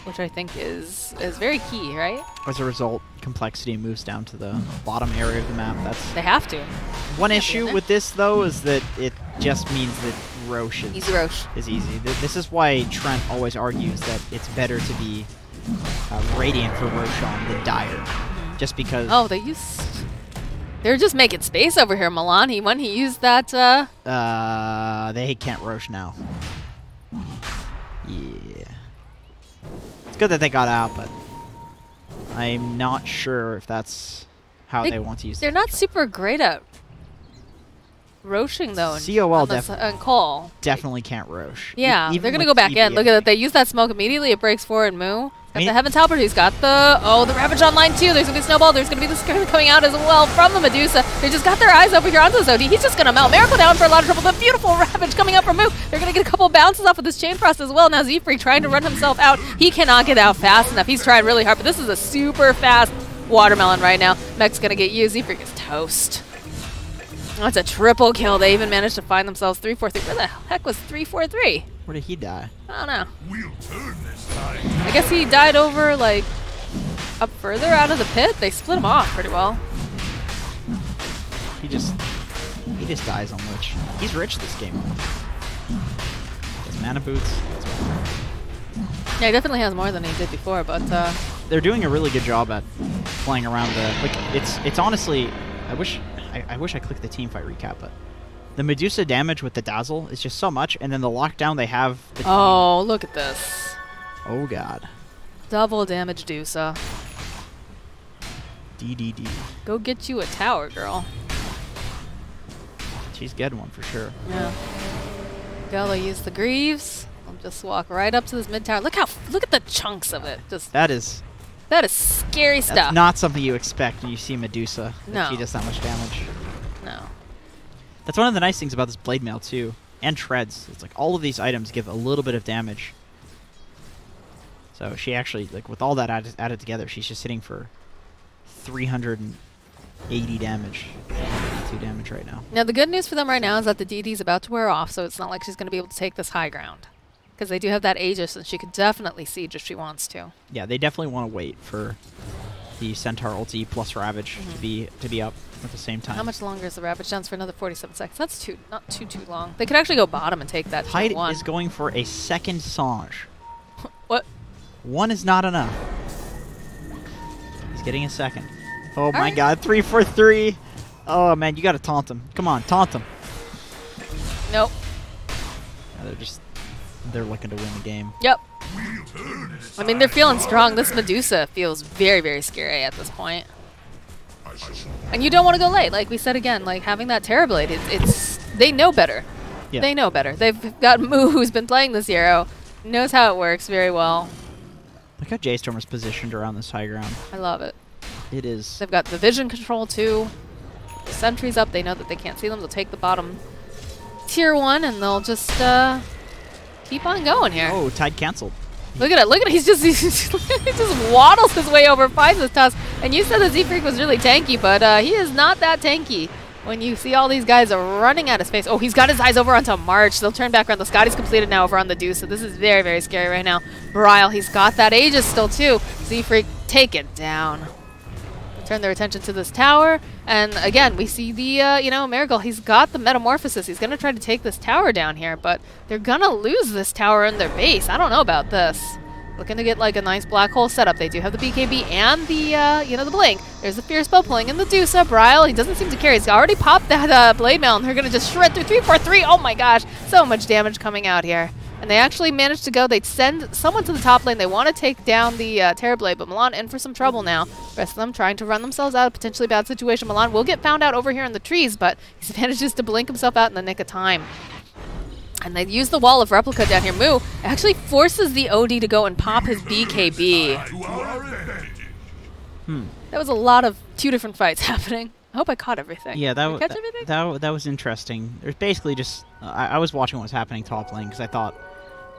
which I think is very key, right? As a result, complexity moves down to the bottom area of the map. They have to. One issue with this though is that it just means that Roche is easy. Roche is easy. This is why Trent always argues that it's better to be Radiant for Roshan than Dire, just because. Oh, they're just making space over here, Milan. When he used that. They can't Roche now. Yeah. It's good that they got out, but I'm not sure if that's how they want to use it. They're not super great at Roshing, though. COL definitely can't Roche. Yeah, they're going to go back in. Look at that. They use that smoke immediately. It breaks forward. Moo. Got the Heaven's Helper. He's got the Ravage online, too. There's going to be Snowball. There's going to be the Scream coming out as well from the Medusa. They just got their eyes over here onto Zodi. He's just going to melt. Miracle down for a lot of trouble. The beautiful Ravage coming up from Moo. They're going to get a couple of bounces off with this Chain Frost as well. Now Z-Freak trying to run himself out. He cannot get out fast enough. He's trying really hard, but this is a super fast watermelon right now. Mech's going to get used. Z-Freak is toast. That's a triple kill. They even managed to find themselves 3-4-3. Where the heck was 3-4-3? Where did he die? I don't know. We'll turn this tide. I guess he died over, like, up further out of the pit. They split him off pretty well. He just dies on Lich. He's rich this game. His mana boots. Yeah, he definitely has more than he did before, but they're doing a really good job at playing around the it's honestly I wish I clicked the team fight recap, but the Medusa damage with the dazzle is just so much, and then the lockdown they have. Oh, look at this. Oh god. Double damage Dusa. DDD. Go get you a tower, girl. She's getting one for sure. Yeah. Gala use the Greaves. I'll just walk right up to this mid tower. Look at the chunks of it. Just That is scary stuff. That's not something you expect when you see Medusa. No. That she does that much damage. No. That's one of the nice things about this blade mail too, and treads. It's like all of these items give a little bit of damage. So she actually, like, with all that added together, she's just hitting for 380 damage. 2 damage right now. Now the good news for them right now is that the DD's about to wear off, so it's not like she's going to be able to take this high ground. Because they do have that Aegis, and she could definitely siege if she wants to. Yeah, they definitely want to wait for the Centaur ulti plus Ravage to be up at the same time. How much longer is the Ravage dance for? Another 47 seconds. That's not too long. They could actually go bottom and take that. Tide is going for a second Sange. What? One is not enough. He's getting a second. Oh my right. god, 3-4-3. Oh man, you gotta taunt him. Come on, taunt him. Nope. Yeah, they're looking to win the game. Yep. I mean, they're feeling strong. This Medusa feels very, very scary at this point. And you don't want to go late. Like we said again, like having that Terrorblade, it's they know better. Yeah. They know better. They've got Moo, who's been playing this hero, knows how it works very well. Look how J.Storm is positioned around this high ground. I love it. It is. They've got the vision control too. The sentries up. They know that they can't see them. They'll take the bottom tier 1 and they'll just keep on going here. Oh, Tide canceled. Look at it. Look at it. He just waddles his way over, finds his tusk. And you said that Z-Freak was really tanky, but he is not that tanky. When you see all these guys are running at his face. Oh, he's got his eyes over onto March. They'll turn back around. The Scotty's completed now over on the Deuce. So this is very, very scary right now. Brile, he's got that Aegis still too. Z-Freak, take it down. Turn their attention to this tower. And again, we see the, Marigold. He's got the Metamorphosis. He's going to try to take this tower down here. But they're going to lose this tower in their base. I don't know about this. Looking to get like a nice black hole setup. They do have the BKB and the, the Blink. There's the Fierce Bow pulling in the Dusa. Brile, he doesn't seem to care. He's already popped that Blade Mail, and they're going to just shred through 3-4-3. Oh my gosh, so much damage coming out here. And they actually managed to go. They'd send someone to the top lane. They want to take down the Terrorblade, but Milan in for some trouble now. The rest of them trying to run themselves out of a potentially bad situation. Milan will get found out over here in the trees, but he manages to blink himself out in the nick of time. And they use the wall of replica down here. Moo actually forces the OD to go and pop his BKB. That was a lot of 2 different fights happening. I hope I caught everything. Yeah, catch everything? that was interesting. There's basically just I was watching what was happening top lane because I thought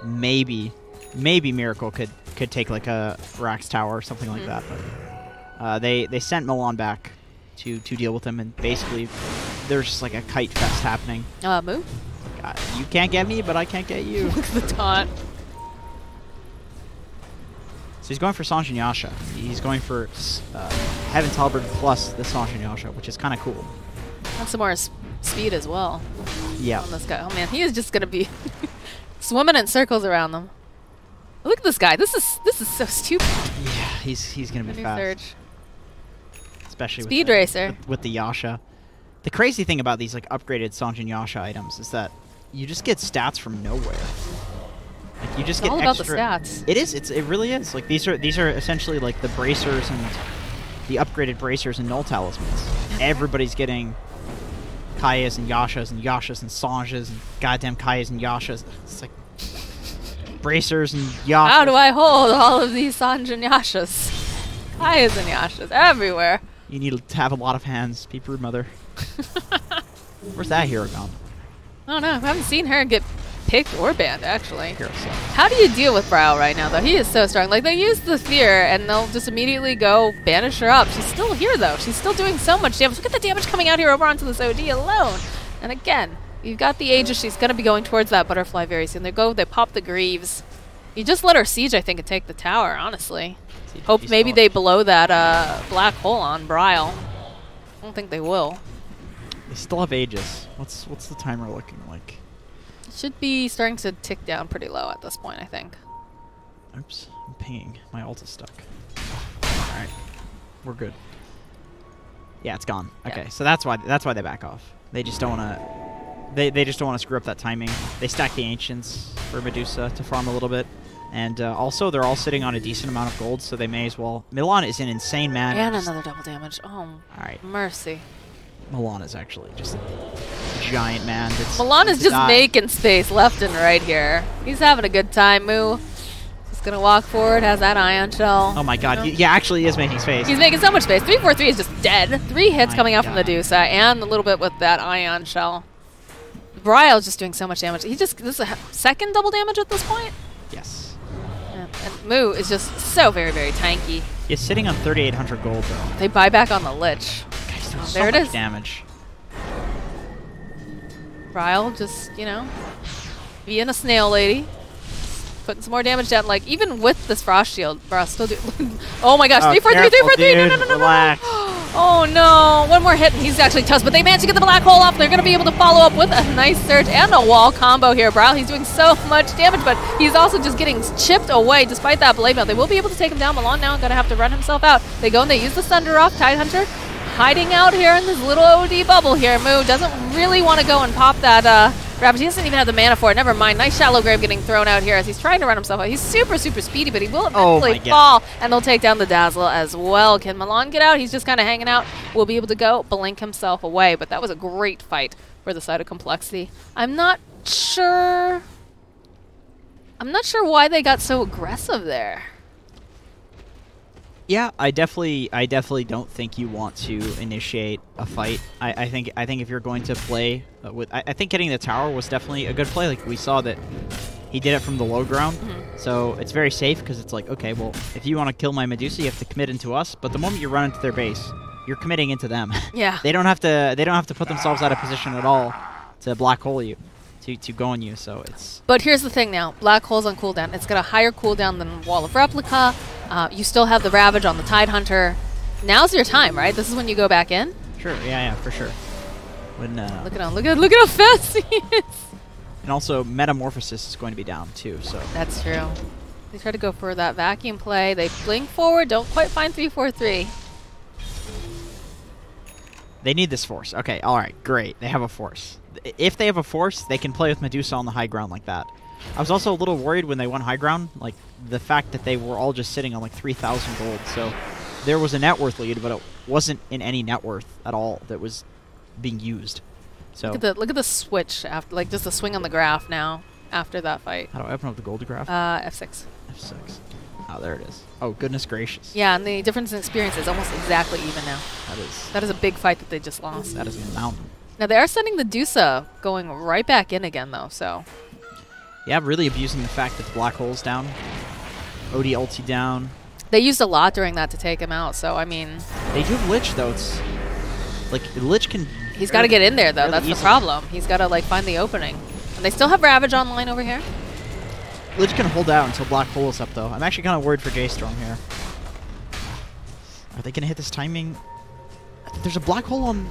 maybe Miracle could take like a Rax tower or something like that. But they sent Milan back to deal with him, and basically there's just like a kite fest happening. Moo? God, you can't get me, but I can't get you. Look at the taunt. So he's going for Sange and Yasha. He's going for Heaven's Halberd plus the Sange and Yasha, which is kind of cool. And some more speed as well. Yeah. On this guy. Oh man, he is just gonna be swimming in circles around them. Look at this guy. This is so stupid. Yeah, he's gonna be fast. Surge. Especially Speed with Racer. with the Yasha. The crazy thing about these like upgraded Sange and Yasha items is that you just get stats from nowhere. Like you just It's get all extra. about the stats. It is. It really is. Like these are essentially like the bracers and the upgraded bracers and null talismans. Everybody's getting Kayas and Yashas and Sanges and goddamn Kayas and Yashas. It's like bracers and Yashas. How do I hold all of these Sanj and Yashas? Kayas and Yashas everywhere. You need to have a lot of hands. Be rude, mother. Where's that hero gone? I don't know. I haven't seen her get picked or banned, actually. Hero Select. How do you deal with Brow right now, though? He is so strong. Like, they use the Fear, and they'll just immediately go banish her up. She's still here, though. She's still doing so much damage. Look at the damage coming out here over onto this OD alone. And again, you've got the Aegis. She's going to be going towards that Butterfly very soon. They pop the Greaves. You just let her siege, I think, and take the tower, honestly. Hope maybe they blow that black hole on Bryle. I don't think they will. They still have Aegis. What's the timer looking like? It should be starting to tick down pretty low at this point, I think. Oops, I'm pinging. My ult is stuck. Alright. We're good. Yeah, it's gone. Okay, so that's why they back off. They just don't wanna they just don't want to screw up that timing. They stack the Ancients for Medusa to farm a little bit. And also, they're all sitting on a decent amount of gold, so they may as well... Milan is an insane man. And another double damage. Oh, alright. Mercy. Milan is actually just a giant man. Milan is just making space left and right here. He's having a good time, Moo. Just gonna walk forward, has that Ion Shell. Oh my god, yeah, actually he is making space. He's making so much space. 343 is just dead. 3 hits coming out from the Medusa, and a little bit with that Ion Shell. Bryle's just doing so much damage. This is a second double damage at this point? Yes. And Moo is just so very, very tanky. He's sitting on 3,800 gold, though. They buy back on the Lich. Guys, there so it much is. Damage. Bryle just, you know, being a snail lady. Putting some more damage down. Like, even with this Frost Shield, Bro, still do... oh my gosh, 343, no. Relax. Oh no, one more hit and he's actually toast, but they managed to get the black hole off. They're going to be able to follow up with a nice surge and a wall combo here. Bryle, he's doing so much damage, but he's also just getting chipped away despite that blade mail. They will be able to take him down. Milan now going to have to run himself out. They go and they use the Thunder off. Tidehunter hiding out here in this little OD bubble here. Moo doesn't really want to go and pop that Ravage. He doesn't even have the mana for it. Never mind. Nice Shallow Grave getting thrown out here as he's trying to run himself out. He's super, super speedy, but he will eventually fall, and they'll take down the Dazzle as well. Can Milan get out? He's just kind of hanging out. Will be able to go blink himself away, but that was a great fight for the side of complexity. I'm not sure why they got so aggressive there. Yeah, I definitely don't think you want to initiate a fight. I think if you're going to play with, I think getting the tower was definitely a good play. Like, we saw that he did it from the low ground, so it's very safe because it's like, okay, well, if you want to kill my Medusa, you have to commit into us. But the moment you run into their base, you're committing into them. Yeah. They don't have to put themselves out of position at all to black hole you. To go on you, so it's... But here's the thing now. Black Hole's on cooldown. It's got a higher cooldown than Wall of Replica. You still have the Ravage on the Tidehunter. Now's your time, right? This is when you go back in? Sure, yeah, for sure. When, look at how fast he is! And also, Metamorphosis is going to be down, too, so... That's true. They try to go for that vacuum play. They blink forward, don't quite find 343. They need this force. Okay, alright, great. They have a force. If they have a force, they can play with Medusa on the high ground like that. I was also a little worried when they won high ground, like the fact that they were all just sitting on like 3,000 gold. So there was a net worth lead, but it wasn't in any net worth at all that was being used. So look at the switch after, like, just the swing on the graph now after that fight. How do I open up the gold graph? F6. F6. Oh, there it is. Oh, goodness gracious. Yeah, and the difference in experience is almost exactly even now. That is a big fight that they just lost. That is a mountain. Now, they are sending the Medusa going right back in again, though, so... Yeah, really abusing the fact that the black hole's down. OD ulti down. They used a lot during that to take him out, so, I mean... They do have Lich, though. It's... Like, Lich can... He's got to get in there, though. That's the problem. He's got to, like, find the opening. And they still have Ravage online over here. Lich can hold out until black hole is up, though. I'm actually kind of worried for J.Storm here. Are they going to hit this timing? There's a black hole on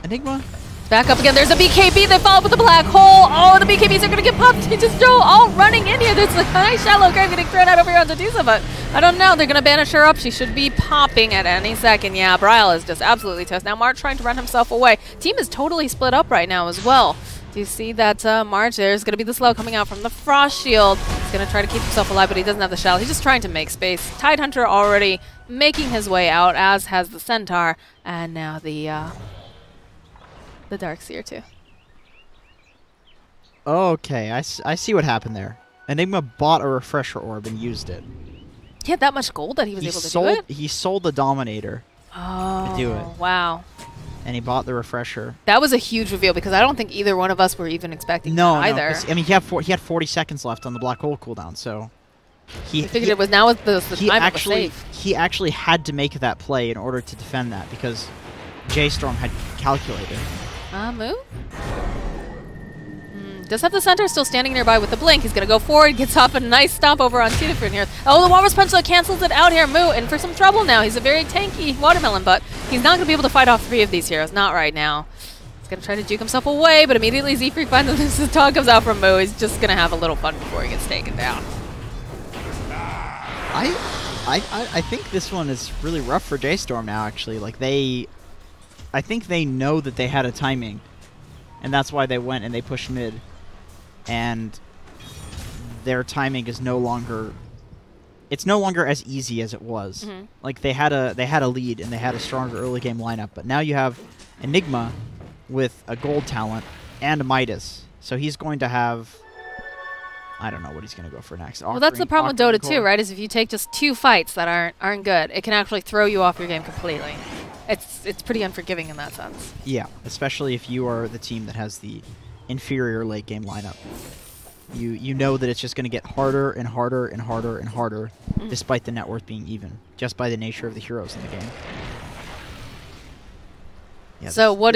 Enigma? Back up again. There's a BKB. They follow up with the black hole. Oh, the BKBs are going to get popped. They just go all running in here. There's a nice Shallow Grave getting thrown out over here on Medusa, but I don't know. They're going to banish her up. She should be popping at any second. Yeah, Bryle is just absolutely toast. Now March trying to run himself away. Team is totally split up right now as well. Do you see that March? There's going to be the slow coming out from the Frost Shield. He's going to try to keep himself alive, but he doesn't have the shell. He's just trying to make space. Tidehunter already making his way out, as has the Centaur, and now the Darkseer too. Okay, I see what happened there. Enigma bought a refresher orb and used it. He had that much gold that he was able to do it? He sold the Dominator to do it. Wow. and he bought the refresher. That was a huge reveal because I don't think either one of us were even expecting that either. No, I mean, he had 40 seconds left on the black hole cooldown, so I figured it was now with the time it was safe. He actually had to make that play in order to defend that because J.Storm had calculated. Move? Does have the center still standing nearby with the blink. He's going to go forward, gets off a nice stomp over on Cedafrin here. Oh, the Walrus Punch though cancels it out here. Moo in for some trouble now. He's a very tanky watermelon, but he's not going to be able to fight off 3 of these heroes. Not right now. He's going to try to juke himself away, but immediately Z-Freak finds that this dog comes out from Moo. He's just going to have a little fun before he gets taken down. I think this one is really rough for J.Storm now, actually. Like, I think they know that they had a timing, and that's why they went and they pushed mid. And their timing is no longer as easy as it was. Like they had a lead and they had a stronger early game lineup, but now you have Enigma with a gold talent and a Midas. So he's going to have, I don't know what he's going to go for next. Well, that's the problem with Dota too, right? Is if you take just 2 fights that aren't good, it can actually throw you off your game completely. It's pretty unforgiving in that sense. Yeah, especially if you are the team that has the inferior late game lineup. You know that it's just going to get harder and harder and harder and harder, despite the net worth being even, just by the nature of the heroes in the game. Yeah, so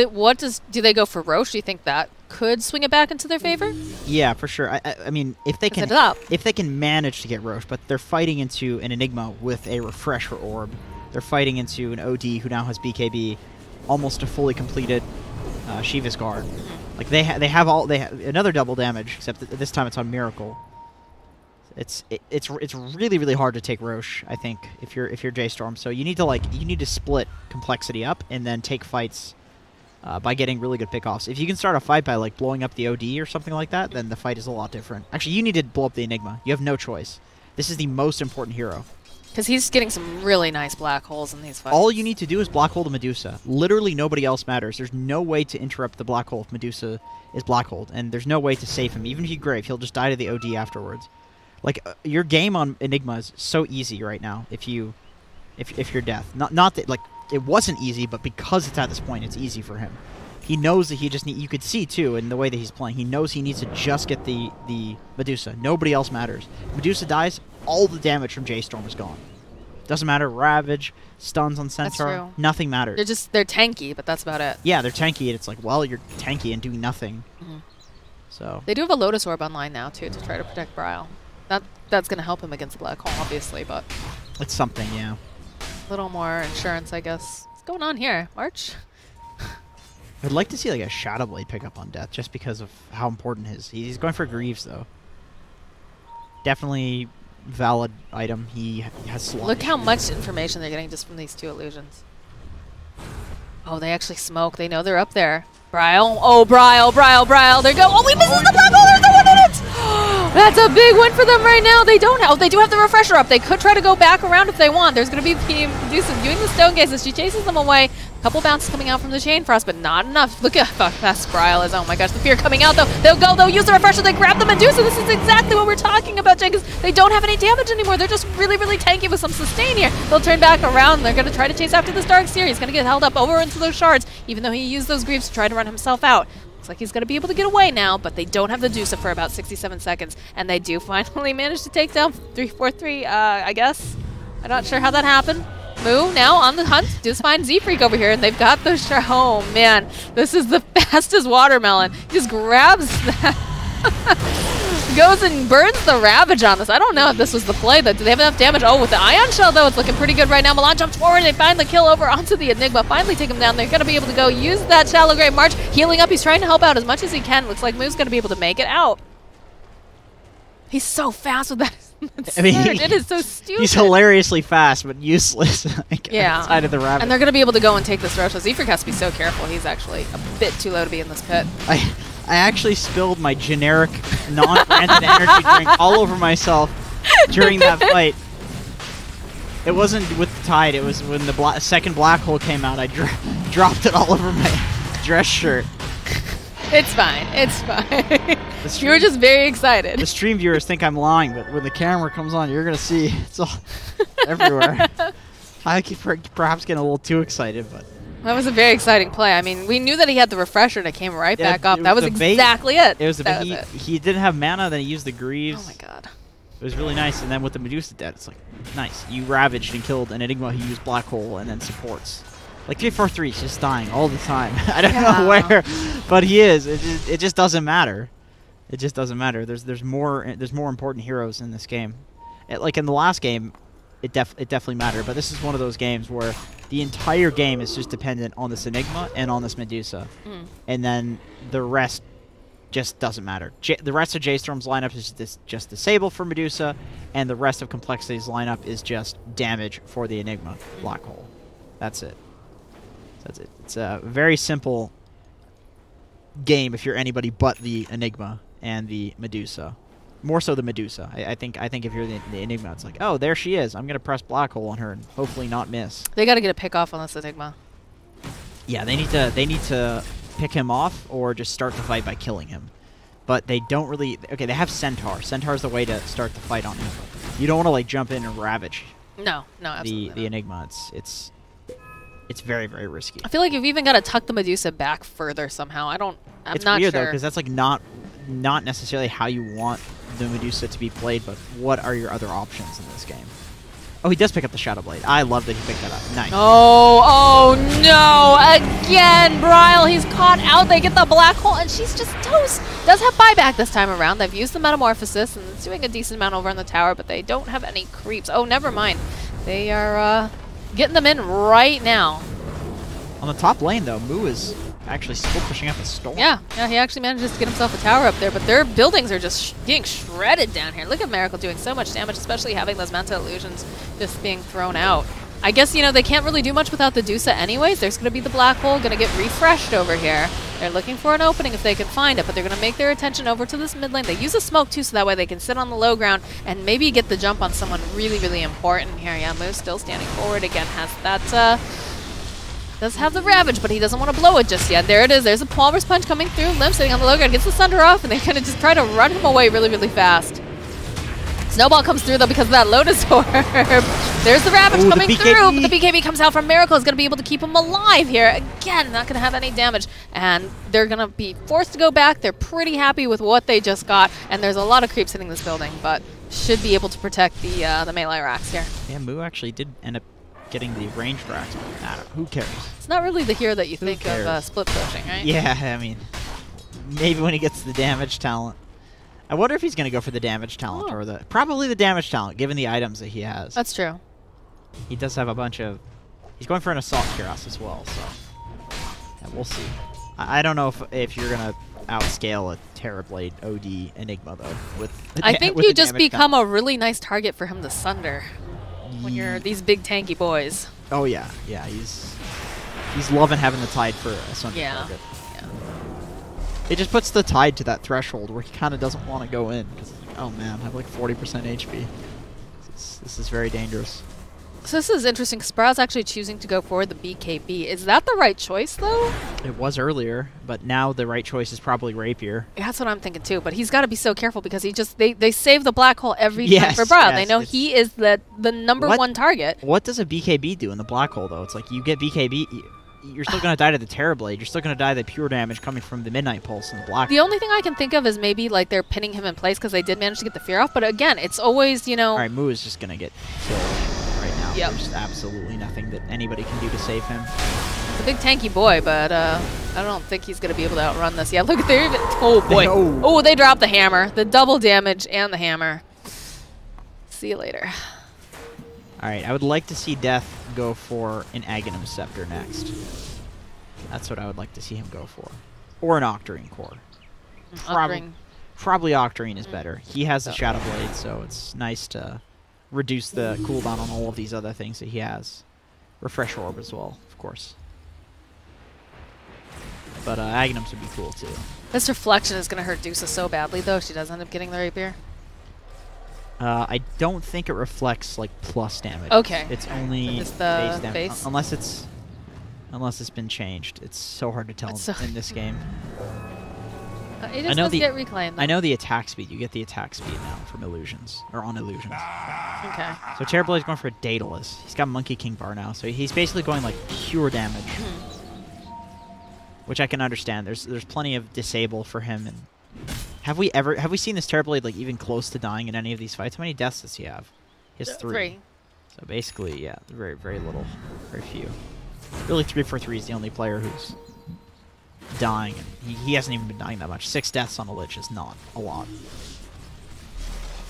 do they go for Roche? Do you think that could swing it back into their favor? Yeah, for sure. I mean, if they can manage to get Roche, but they're fighting into an Enigma with a refresher orb. They're fighting into an OD who now has BKB, almost a fully completed Shiva's guard. Like they have another double damage, except that this time it's on Miracle. It's really, really hard to take Roche, I think, if you're J.Storm. So you need to split complexity up and then take fights by getting really good pickoffs. If you can start a fight by like blowing up the OD or something like that, then the fight is a lot different. Actually, you need to blow up the Enigma. You have no choice. This is the most important hero. Because he's getting some really nice black holes in these fights. All you need to do is black hole the Medusa. Literally nobody else matters. There's no way to interrupt the black hole if Medusa is black holed, and there's no way to save him. Even if you Grave, he'll just die to the OD afterwards. Like your game on Enigma is so easy right now. If you're Death, not that like it wasn't easy, but because it's at this point, it's easy for him. He knows that he just you could see too in the way that he's playing. He knows he needs to just get the Medusa. Nobody else matters. Medusa dies, all the damage from J.Storm is gone. Doesn't matter. Ravage, stuns on Centaur, nothing matters. They're tanky, but that's about it. Yeah, they're tanky, and it's like, well, you're tanky and doing nothing. So they do have a Lotus Orb online now too to try to protect Bryle. That's going to help him against the black hole, obviously, but it's something, yeah. A little more insurance, I guess. What's going on here, March? I'd like to see like a Shadow Blade pick up on Death, just because of how important he's going for Greaves though. Definitely valid item. He has slot. Look how much information they're getting just from these 2 illusions. Oh, they actually smoke. They know they're up there. Bryle. Oh, Bryle. There you go. Oh, he misses the black hole. There's the 1 in it. That's a big win for them right now. They do have the refresher up. They could try to go back around if they want. There's going to be Team Medusa doing the stone gaze as she chases them away. A couple bounces coming out from the Chain Frost, but not enough. Look at how fast Bryle is. Oh my gosh, the fear coming out though. They'll use the refresher, they grab the Medusa. This is exactly what we're talking about, Jay, because they don't have any damage anymore. They're just really, really tanky with some sustain here. They'll turn back around. They're going to try to chase after this Dark Seer. He's going to get held up over into those shards, even though he used those Greaves to try to run himself out. Looks like he's going to be able to get away now, but they don't have the Medusa for about 67 seconds, and they do finally manage to take down 343, I guess. I'm not sure how that happened. Moo now on the hunt. Just find Z-Freak over here, and they've got those. Oh man, this is the fastest watermelon. He just grabs that, goes and burns the Ravage on this. I don't know if this was the play. Do they have enough damage? Oh, with the Ion Shell though, it's looking pretty good right now. Milan jumps forward. They find the kill over onto the Enigma. Finally take him down. They're gonna be able to go use that Shallow Grave March, healing up. He's trying to help out as much as he can. Looks like Moo's gonna be able to make it out. He's so fast with that. I mean, it is so stupid. He's hilariously fast, but useless. Like, outside of the Rabbit. And they're going to be able to go and take this Roche. Z-Freak has to be so careful. He's actually a bit too low to be in this pit. I actually spilled my generic, non-branded energy drink all over myself during that fight. It wasn't with the Tide. It was when the second black hole came out. I dropped it all over my dress shirt. It's fine. It's fine. You were just very excited. The stream viewers think I'm lying, but when the camera comes on, you're going to see it's all everywhere. I keep perhaps getting a little too excited, but That was a very exciting play. I mean, we knew that he had the refresher and it came right Yeah, back up. it That was was the bait. exactly it. It was the That bait. was it. He didn't have mana, then he used the Greaves. Oh my god. It was really nice. And then with the Medusa dead, it's like, nice. You ravaged and killed an Enigma who used Black Hole and then supports. Like 3-4-3 is just dying all the time. I don't know where, but he is. It just doesn't matter. It just doesn't matter. There's more important heroes in this game. Like in the last game, it definitely mattered. But this is one of those games where the entire game is just dependent on this Enigma and on this Medusa, and then the rest just doesn't matter. The rest of J.Storm's lineup is just Disable for Medusa, and the rest of compLexity's lineup is just damage for the Enigma Black Hole. That's it. That's it. It's a very simple game if you're anybody but the Enigma and the Medusa. More so the Medusa. I think if you're the Enigma, it's like, oh, there she is. I'm gonna press Black Hole on her and hopefully not miss. They got to get a pick off on this Enigma. Yeah, they need to pick him off or just start the fight by killing him. But they don't really. Okay, they have Centaur. Centaur's the way to start the fight on him. You don't want to like jump in and ravage. No, absolutely the Enigma. It's very, very risky. I feel like you've even got to tuck the Medusa back further somehow. I'm it's not weird sure. though, because that's like not necessarily how you want the Medusa to be played, but what are your other options in this game? Oh, he does pick up the Shadow Blade. I love that he picked that up. Nice. Oh no! Again, Bryle, he's caught out. They get the Black Hole, and she's just toast. Does have buyback this time around. They've used the Metamorphosis, and it's doing a decent amount over on the tower, but they don't have any creeps. Oh, never mind. They are getting them in right now. On the top lane, though, Mu is actually still pushing up a Storm. Yeah, he actually manages to get himself a tower up there, but their buildings are just getting shredded down here. Look at Miracle doing so much damage, especially having those Manta Illusions just being thrown out. I guess, you know, they can't really do much without the Medusa anyways. There's going to be the Black Hole, going to get refreshed over here. They're looking for an opening if they can find it, but they're going to make their attention over to this mid lane. They use a smoke, too, so that way they can sit on the low ground and maybe get the jump on someone really, really important here. Yeah, Moose still standing forward again, has that... does have the Ravage, but he doesn't want to blow it just yet. There it is. There's a Walrus Punch coming through. Lim sitting on the low ground, gets the Sunder off, and they kind of just try to run him away really, really fast. Snowball comes through, though, because of that Lotus Orb. There's the Ravage coming through, but the BKB comes out from Miracle. Is going to be able to keep him alive here. Again, not going to have any damage, and they're going to be forced to go back. They're pretty happy with what they just got, and there's a lot of creeps hitting this building, but should be able to protect the melee racks here. Yeah, Mu actually did end up getting the ranged racks. Who cares? It's not really the hero that you think of split pushing, right? Yeah, I mean, maybe when he gets the damage talent. I wonder if he's going to go for the damage talent or probably the damage talent, given the items that he has. That's true. He does have a bunch of... He's going for an Assault Cuirass as well, so... Yeah, we'll see. I don't know if you're going to outscale a Terrorblade OD Enigma, though. I think you just become a really nice target for him to Sunder when you're these big tanky boys. Oh, yeah. Yeah, he's loving having the Tide for a Sunder target. It just puts the Tide to that threshold where he kind of doesn't want to go in. Because, oh man, I have like 40% HP. This is very dangerous. So this is interesting because Sprout's actually choosing to go for the BKB. Is that the right choice, though? It was earlier, but now the right choice is probably Rapier. Yeah, that's what I'm thinking, too. But he's got to be so careful because they save the Black Hole every time for Sprout. They know he is the number one target. What does a BKB do in the Black Hole, though? It's like you get BKB... You're still going to die to the Terrorblade. You're still going to die to the pure damage coming from the Midnight Pulse and the Black. The only thing I can think of is maybe like they're pinning him in place because they did manage to get the fear off. But again, it's always, you know... All right, Mu is just going to get killed right now. Yep. There's absolutely nothing that anybody can do to save him. It's a big tanky boy, but I don't think he's going to be able to outrun this. Yeah, look at there. Oh, boy. Oh, they dropped the hammer. The double damage and the hammer. See you later. All right, I would like to see Death go for an Aghanim Scepter next. That's what I would like to see him go for. Or an Octarine Core. Probably Octarine is better. He has the Shadow Blade, so it's nice to reduce the cooldown on all of these other things that he has. Refresh Orb as well, of course. But Aghanims would be cool, too. This Reflection is going to hurt Dusa so badly, though, if she does end up getting the Rapier. I don't think it reflects like plus damage. Okay. It's only it's the base damage. Unless it's been changed. It's so hard to tell in this game. It just does get reclaimed. I know the attack speed. You get the attack speed now from illusions or on illusions. Okay. So Terrorblade's going for a Daedalus. He's got Monkey King Bar now, so he's basically going like pure damage. which I can understand. There's plenty of disable for him. And have we seen this Terrorblade like even close to dying in any of these fights? How many deaths does he have? He has 3. So basically, yeah, very little, very few. Really, 343 is the only player who's dying. And he hasn't even been dying that much. 6 deaths on a Lich is not a lot.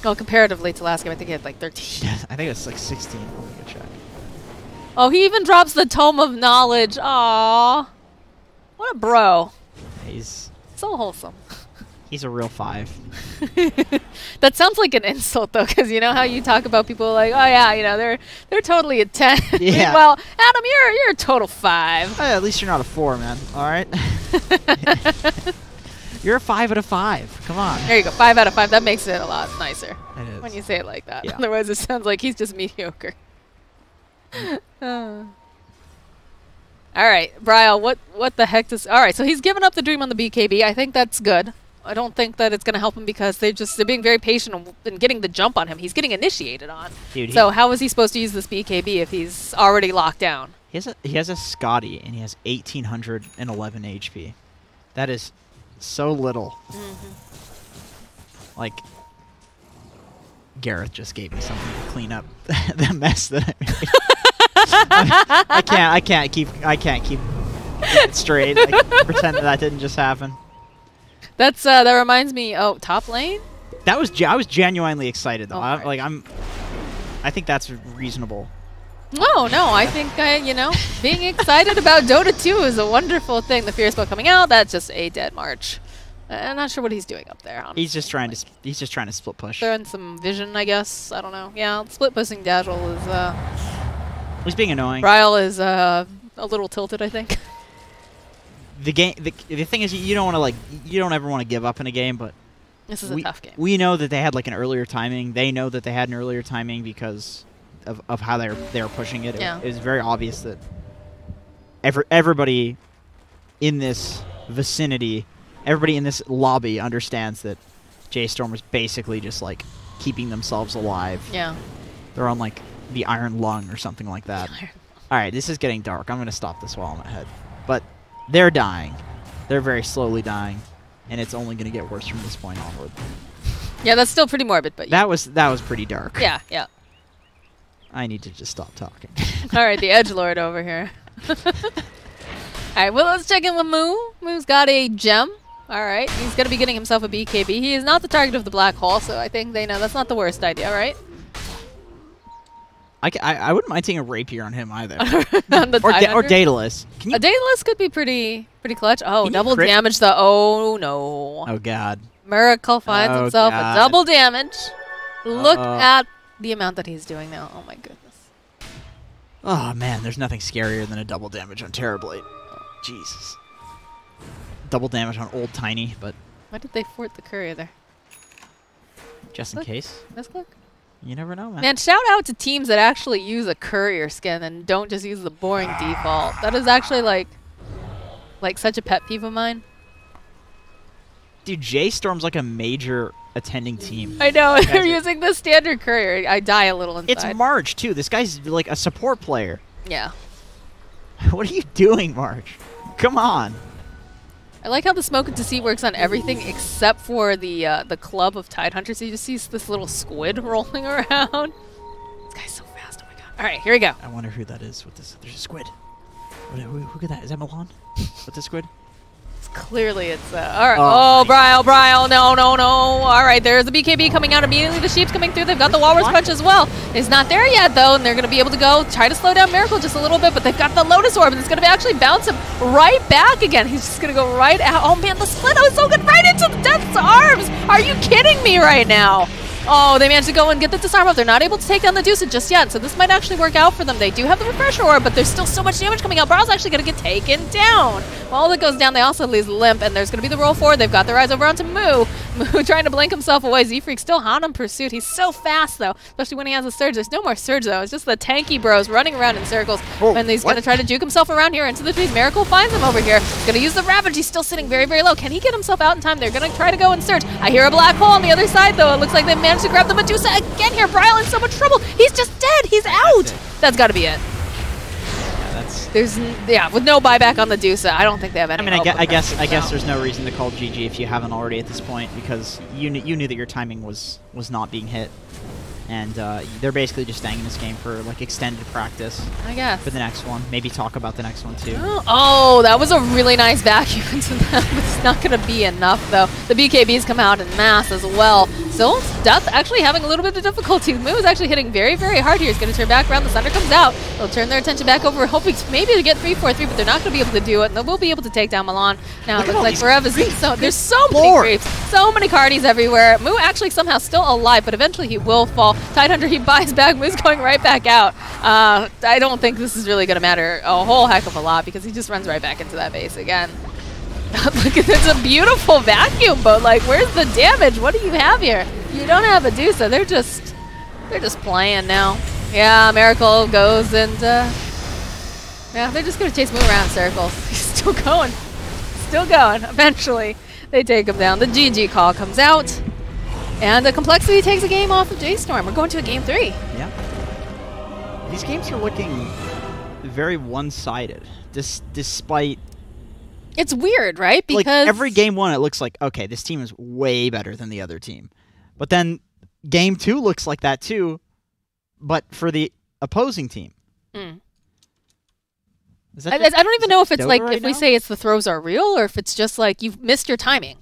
Well, comparatively to last game, I think he had like 13. I think it's like 16. Let me go check. Oh, he even drops the Tome of Knowledge. Aww. What a bro. He's so wholesome. He's a real 5. That sounds like an insult, though, because you know how you talk about people like, oh yeah, you know, they're totally a 10. Yeah. Well, Adam, you're a total 5. Oh, yeah, at least you're not a 4, man. All right. You're a 5 out of 5. Come on. There you go. 5 out of 5. That makes it a lot nicer. It is. When you say it like that. Yeah. Otherwise, it sounds like he's just mediocre. All right, Brial, what the heck does... All right, so he's given up the dream on the BKB. I think that's good. I don't think that it's going to help him because they're being very patient in getting the jump on him. He's getting initiated on. Dude, so how is he supposed to use this BKB if he's already locked down? He has a Scotty, and he has 1,811 HP. That is so little. Like, Gareth just gave me something to clean up the mess that I made. I can't keep it straight. Like, pretend that didn't just happen. That's that reminds me. Oh, top lane. I was genuinely excited though. Oh, I think that's reasonable. No, I think you know, being excited about Dota 2 is a wonderful thing. The Fierce Bow coming out, that's just a dead march. I'm not sure what he's doing up there. Honestly. He's just trying to split push. Throwing some vision, I guess. I don't know. Yeah, split pushing Dazzle is He's being annoying. Brial is a little tilted, I think. The thing is, you don't ever want to give up in a game, but this is a tough game. We know that they had like an earlier timing. They know that they had an earlier timing because of how they were pushing it. Yeah. It was very obvious that everybody in this vicinity, everybody in this lobby understands that J.Storm was basically just like keeping themselves alive. Yeah. They're on like the Iron Lung or something like that. All right, this is getting dark. I'm gonna stop this while I'm ahead, but. They're dying. They're very slowly dying, and it's only going to get worse from this point onward. Yeah, that's still pretty morbid, but that was pretty dark. Yeah. I need to just stop talking. All right, the edgelord over here. All right, well, let's check in with Moo. Moo's got a gem. All right, he's going to be getting himself a BKB. He is not the target of the black hole, so I think they know that's not the worst idea, right? I wouldn't mind taking a rapier on him either. Or Daedalus. A Daedalus could be pretty clutch. Oh, double damage though. Oh no. Oh god. Miracle finds himself a double damage. Look at the amount that he's doing now. Oh my goodness. Oh man, there's nothing scarier than a double damage on Terrorblade. Jesus. Double damage on old Tiny, but why did they fort the courier there? Just in case. Misclick? You never know, man. Man, shout out to teams that actually use a courier skin and don't just use the boring default. That is actually like such a pet peeve of mine. Dude, J.Storm's like a major attending team. I know. They're using the standard courier. I die a little inside. It's Marge, too. This guy's like a support player. Yeah. What are you doing, Marge? Come on. I like how the smoke and deceit works on everything except for the club of Tidehunters. So you just see this little squid rolling around. This guy's so fast. Oh my god. All right, here we go. I wonder who that is with this. There's a squid. Who could that? Is that Milan? With the squid? Clearly it's all right. Oh, Brial, no. All right, there's the BKB coming out immediately. The sheep's coming through. They've got the Walrus Punch as well. It's not there yet, though, and they're going to be able to go try to slow down Miracle just a little bit, but they've got the Lotus Orb, and it's going to actually bounce him right back again. He's just going to go right out. Oh, man, the split was so good. Right into the Death's arms. Are you kidding me right now? Oh, they managed to go and get the disarm up. They're not able to take down the Deuce just yet, so this might actually work out for them. They do have the Refresher Orb, but there's still so much damage coming out. Brial's actually going to get taken down. While that goes down, they also lose Limp, and there's going to be the roll forward. They've got their eyes over onto Moo. Moo trying to blink himself away. Z-Freak still hot on pursuit. He's so fast, though, especially when he has a Surge. There's no more Surge, though. It's just the tanky bros running around in circles, and he's going to try to juke himself around here into the trees. Miracle finds him over here. He's going to use the Ravage. He's still sitting very, very low. Can he get himself out in time? They're going to try to go and Surge. I hear a black hole on the other side, though. It looks like they managed to grab the Medusa again here. Brial in so much trouble. He's just dead. He's out. That's got to be it. Yeah, with no buyback on the Deusa, I don't think they have any. I mean, I guess there's no reason to call GG if you haven't already at this point, because you knew that your timing was not being hit, and they're basically just staying in this game for like extended practice. I guess for the next one. Maybe talk about the next one too. Oh, that was a really nice vacuum into them. It's not going to be enough though. The BKBs come out in mass as well. So Death actually having a little bit of difficulty. Moo is actually hitting very, very hard here. He's going to turn back around. The Thunder comes out. They'll turn their attention back over, hoping maybe to get 3-4-3, but they're not going to be able to do it. And they will be able to take down Milan. Now it looks like Forev is there's so many creeps, so many cardies everywhere. Moo actually somehow still alive, but eventually he will fall. Tidehunter, he buys back. Moo's going right back out. I don't think this is really going to matter a whole heck of a lot because he just runs right back into that base again. Look at this, a beautiful vacuum boat. Like, where's the damage? What do you have here? You don't have a Deusa. They're just playing now. Yeah, Miracle goes and yeah, they're just gonna chase Moo around in circles. He's still going. Still going. Eventually they take him down. The GG call comes out. And the compLexity takes a game off of J.Storm. We're going to a game 3. Yeah. These games are looking very one-sided, despite... It's weird, right? Because like every game 1, it looks like, okay, this team is way better than the other team. But then game 2 looks like that too, but for the opposing team. I don't even know if it's like, if we say it's the throws are real, or if it's just like you've missed your timing.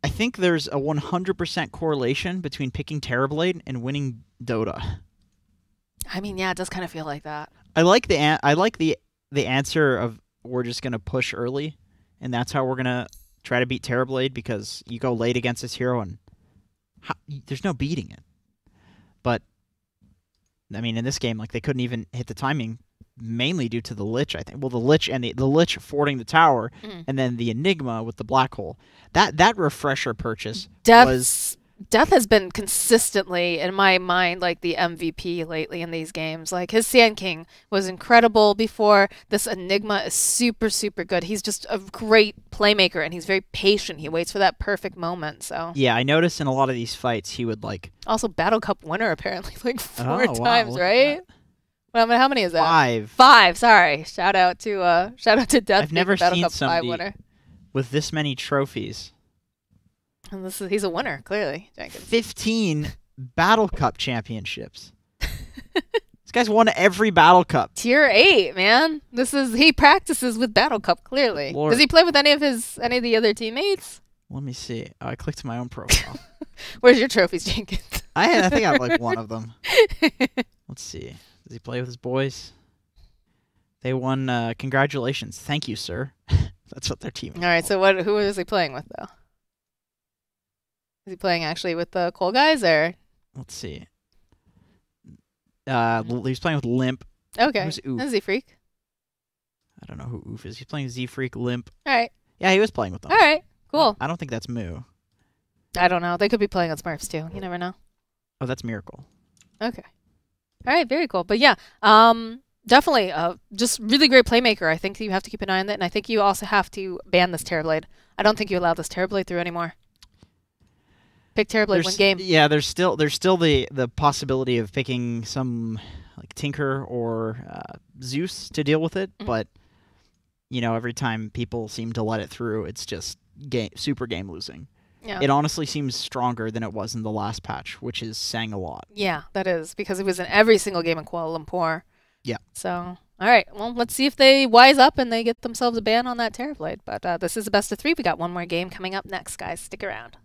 I think there's a 100% correlation between picking Terrorblade and winning Dota. I mean, yeah, it does kind of feel like that. I like the answer of we're just gonna push early, and that's how we're gonna try to beat Terrorblade, because you go late against this hero and there's no beating it. But I mean, in this game, like they couldn't even hit the timing, mainly due to the Lich, I think. Well, the Lich and the Lich fording the tower, and then the Enigma with the black hole. That refresher purchase was... Death has been consistently, in my mind, like the MVP lately in these games. Like his Sand King was incredible before. This Enigma is super, super good. He's just a great playmaker, and he's very patient. He waits for that perfect moment. So yeah, I noticed in a lot of these fights he would like... Also, Battle Cup winner apparently, like 4 times, right? Well, how many is that? 5. 5. Sorry. Shout out to Death. I've never Battle seen Cup somebody 5 winner with this many trophies. And he's a winner, clearly, Jenkins. 15 Battle Cup championships. This guy's won every Battle Cup. Tier 8, man. He practices with Battle Cup, clearly. Lord. Does he play with any of the other teammates? Let me see. Oh, I clicked my own profile. Where's your trophies, Jenkins? I think I have like one of them. Let's see. Does he play with his boys? They won. Congratulations. Thank you, sir. That's what their team is. All right, so who is he playing with, though? Is he playing actually with the Cole guys, or? Let's see. He's playing with Limp. Okay. Who's Oof? That's Z-Freak. I don't know who Oof is. He's playing Z-Freak, Limp. All right. Yeah, he was playing with them. All right. Cool. I don't think that's Moo. I don't know. They could be playing on Smurfs, too. You never know. Oh, that's Miracle. Okay. All right. Very cool. But yeah, definitely just really great playmaker. I think you have to keep an eye on that, and I think you also have to ban this Terrorblade. I don't think you allow this Terrorblade through anymore. Pick Terrorblade, win game. Yeah, there's still the possibility of picking some like Tinker or Zeus to deal with it, but you know, every time people seem to let it through, it's just super game losing. Yeah. It honestly seems stronger than it was in the last patch, which is saying a lot. Yeah, that is, because it was in every single game in Kuala Lumpur. Yeah. So, all right, well, let's see if they wise up and they get themselves a ban on that Terrorblade. But this is the best of 3. We got one more game coming up next, guys. Stick around.